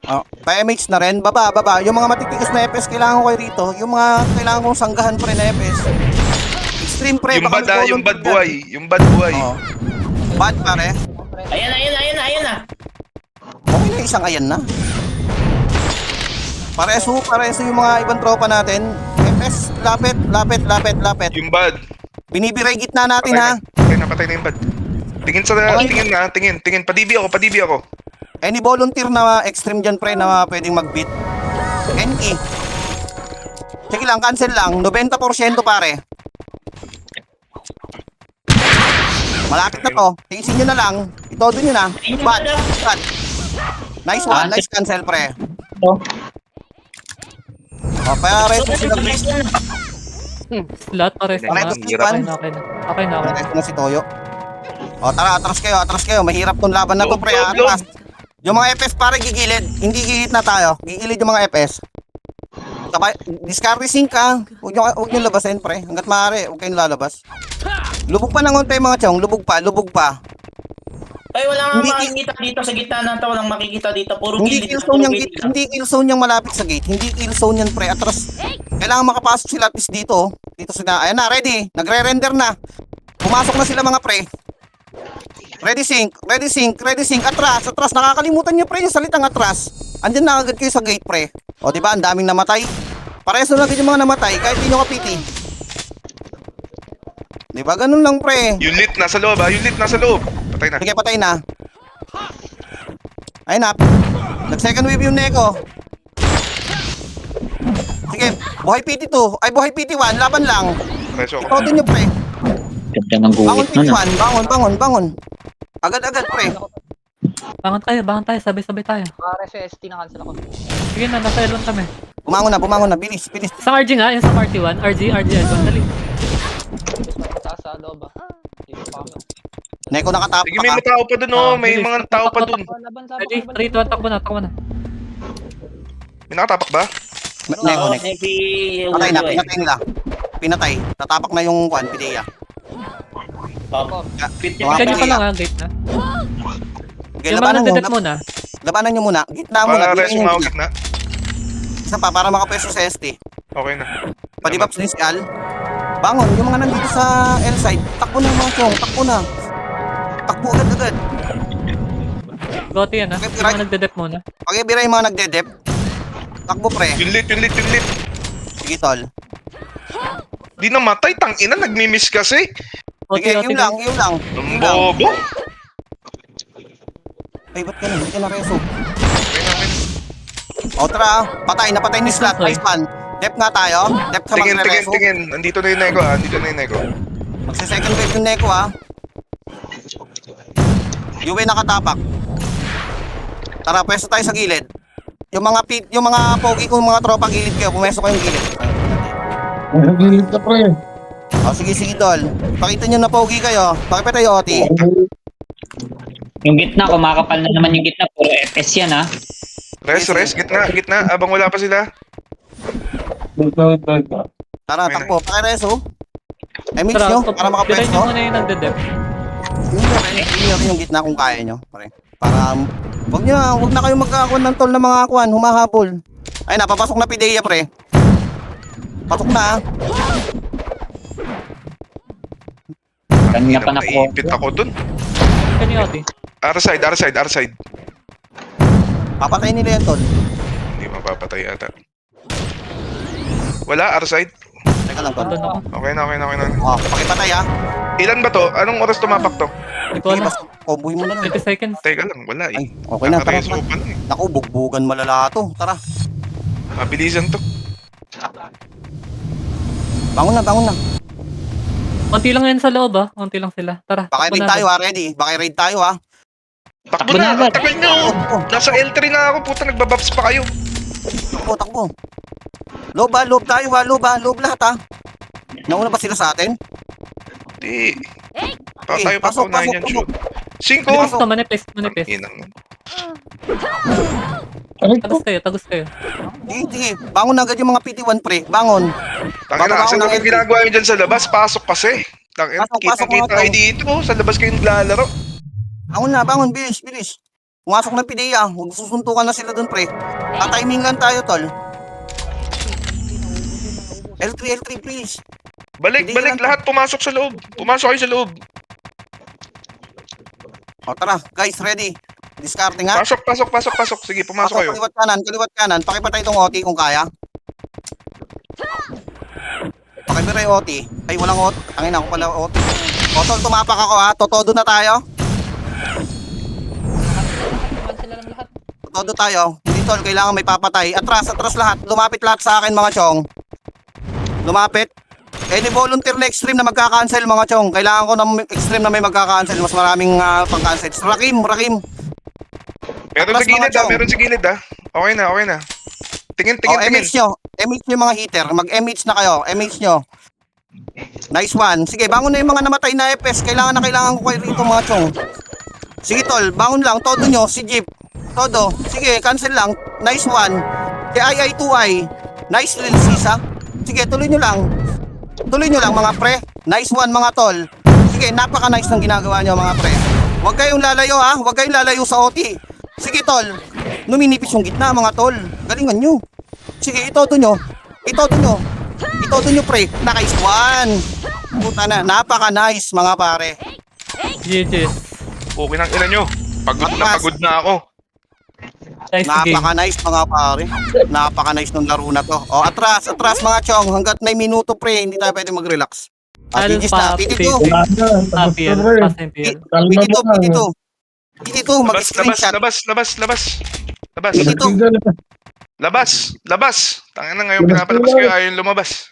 Oh, pa-MH na rin. Baba. Yung mga matitigas na FS, kailangan ko kayo rito. Yung mga kailangan kong sanggahan pre na FS. Extreme pre. Yung baka bad, mag-volunteer yung bad yan. boy. Yung bad boy. Oo. Bad pare. Ayan na. Okay na isang ayan na. Pareso yung mga ibang tropa natin. FS, lapit. Yung bad. Binibiray gitna natin ha. Patay na yung bad. Tingin. Padibi ako. Any volunteer na extreme dyan pre na pwedeng mag-beat. NE. Sige lang, cancel lang. 90% pare. Malapit na to. Tiisin nyo na lang. Itodo nyo na. Bad. Bad. Nice one. Nice cancel, pre. Oh. O, pares mo sila, please. Lahat pares na. Pares Okay mo na, okay na. Okay na, okay na. Pares mo si Toyo. O, tara, atras kayo, atras kayo. Mahirap tong laban na to, Loob, pre. loob, Atras. Yung mga FS, pare, gigilid. Hindi gigit na tayo. Gigilid yung mga FS. Kapag, discard sync ka. Huwag nyo labasin, pre. Hanggat maaari, huwag kayong lalabas. Lubog pa ng unti, mga chong. Lubog pa, lubog pa. Ay, wala nga Hindi- makikita dito sa gitna ng taon. Walang makikita dito. Puro Hindi gilid. kill zone yung hindi kill zone yung malapit sa gate. Hindi kill zone yan, pre. Atras. Kailangan makapasok sila at least dito. Dito sila. Ayan na, ready. Nagre-render na. Pumasok na sila mga pre. Ready sync, ready sync, ready sync. Atras, atras. Nakakalimutan niyo pre yung salitang atras. Andyan na agad kayo sa gate, pre. O, di ba? Ang daming namatay. Parehas na agad yung mga namatay kahit hindi nyo kapiti. Di ba? Ganun lang, pre. Yung lit nasa loob, ha? Yung lit nasa loob. Patay na. Sige, patay na. Ayun na. Nag-second wave yung Neko. Sige, buhay PT2. Ay, buhay PT1. Laban lang. Preso ako. Ito nyo, pre. Ganda ng Bangon guhit nun. PT1. Bangon, bangon, bangon. Agad-agad, pre. Bangon tayo, sabay-sabay tayo. Pare sa ST na cancel ako. Sige na, nasa L1 kami. Bumangon na. Bilis, bilis. Isang RG nga, yung sa RT1. RG L1, dali. Sa loob ah. Dito pa kami. Neko nakatap Sige, may pa mga tao pa dun, oh. May bilis. mga tao pa dun. Laban, Ready, 3, 2, 1, takbo na. May nakatapak ba? Neko, Oo, Neko. Neki. Patay na, pinatay nila. Pinatay. Tatapak na yung kwan, Pidea. Ganyan pa lang ha, gate na. Okay, Yung mga labanan nyo. nagdadet muna. Labanan nyo muna. Gitna muna. Para Gitna sumawag nyo. gitna. Isa pa, para makapwesto sa ST. Okay na. Padibaps din si Al. Bangon, yung mga nandito sa L-side. Takbo na mga chong, takbo na. Takbo agad-agad. Gote yan ha, Okay, yung right. mga nagdadet muna. Pag-ibira yung mga nagdedep. Takbo pre. Yung lit. Sige tol. Di namatay, tangina, nagmi-miss kasi. Sige, Gote, yun lang. Ang Yun lang. bobo. Ay, ba't ganun? Hindi ka na reso. O tara, patay. Napatay ni Slot. Nice man. Dep nga tayo. Dep ka Tingin. magre-reso. Andito na yung Neko, ha? Andito na yung Neko. Magsa-second wave yung Neko ha. Yuwe nakatapak. Tara, pwesto tayo sa gilid. Yung mga pogi kong mga tropa gilid kayo, pumesto kayong gilid. Nagilid ka pre. O sige tol. Pakita nyo na pogi kayo. Pakita tayo, Oti. Yung gitna, kumakapal na naman yung gitna. Puro FS yan, ha? Rest, gitna. Abang wala pa sila. Wait. Tara, Ayun takpo. Pakireso. I mix Tara, nyo para pilayin makapwesto. nyo muna yung nagdadet. Yun yung gitna kung kaya nyo. Pare. Para, wag na kayo magkakakuan ng tol na mga akuan. Humahabol. Ay, napapasok na Pidea, pre. Pasok na. Kanina pa nakuha. Naipit ako dun. Kanyo, Oti. R-side. Papatay nila yan, tol. Hindi mapapatay ata. Wala, R-side. Teka lang, tol. Doon ako. Okay na. O, pakipatay ha. Ilan ba to? Anong oras tumapak to? Hindi ko Sige, alam. basta comboy mo na lang. 20 seconds. Teka lang, wala eh. Ay, okay na. Tara, Nakareso tara. pa lang eh. Naku, bugbugan malala to. Tara. Mabilisan to. Bangon na. Konti lang yan sa loob ha. Konti lang sila. Tara. Baka takbo raid na tayo agad. ha. Ready. Baka raid tayo ha. Takbo Takbo na na, agad. tagal nyo! Nasa L3 na ako, puta, nagbabaps pa kayo. Takbo. Loob ha. Loob tayo ha. Loob lahat ha. Nauna ba sila sa atin? Di. Okay, Tayo pa pasok, paunahin yan, pasok. shoot. 5! Manipis to, manipis. Inang. Tagos kayo. Sige. Bangon na agad yung mga PT1 pre. Bangon. Tangina, Bababa saan ako ng naman L3. ginagawa nyo dyan sa labas? Pasok kasi. Tangina, Pasok, kitang-kita mga kayo tao. dito. Sa labas kayo naglalaro. Bangon. Bilis. Pumasok na Pidea. Huwag susuntukan na sila dun pre. Tatimingan tayo tol. L3 please. Balik, Hindi lang. lahat pumasok sa loob. Pumasok kayo sa loob. O tara, guys, ready. Discarding ha. Pasok. Sige, pumasok kayo. Kaliwat kanan. Pakipatay itong OT kung kaya. Pakibira yung OT. Ay, walang OT. Tangin ako pala OT. O, tol, tumapak ako ha. Totodo na tayo. Totodo tayo. Hindi tol, kailangan may papatay. Atras lahat. Lumapit lahat sa akin mga chong. Lumapit. Any volunteer na extreme na magka-cancel mga chong. Kailangan ko ng extreme na may magka-cancel. Mas maraming pang-cancel. Rakim. Meron Atlas, sa gilid mga chong. meron sa gilid Okay na. Tingin. MH nyo. MH nyo mga hitter. Mag-MH na kayo. MH nyo. Nice one. Sige, bangon na yung mga namatay na FS. Kailangan ko kayo rito mga chong. Sige tol, bangon lang. Todo nyo. Si Jeep. Todo. Sige, cancel lang. Nice one. Si II2I. Nice little sisa. Sige, tuloy nyo lang mga pre. Nice one mga tol. Sige, napaka-nice ng ginagawa nyo mga pre. Huwag kayong lalayo ha. Huwag kayong lalayo sa OT. Sige tol. Numinipis yung gitna mga tol. Galingan nyo. Sige, itodo nyo pre. Nice one. Puta na. Napaka-nice mga pare. GG. Okay ng ina nyo. Pagod na ako. Nice game. Napaka-nice mga pare. Napaka-nice ng laro na to. O, atras mga chong. Hanggat may minuto pre, hindi tayo pwede mag-relax. GG's na. PT2. Wala na. Tapos PL. na rin. Pass na yung PL. Kalma mo lang. PT2, mag-screenshot. Labas. Labas. Tangina ngayon pinapalabas ko yung ayaw lumabas.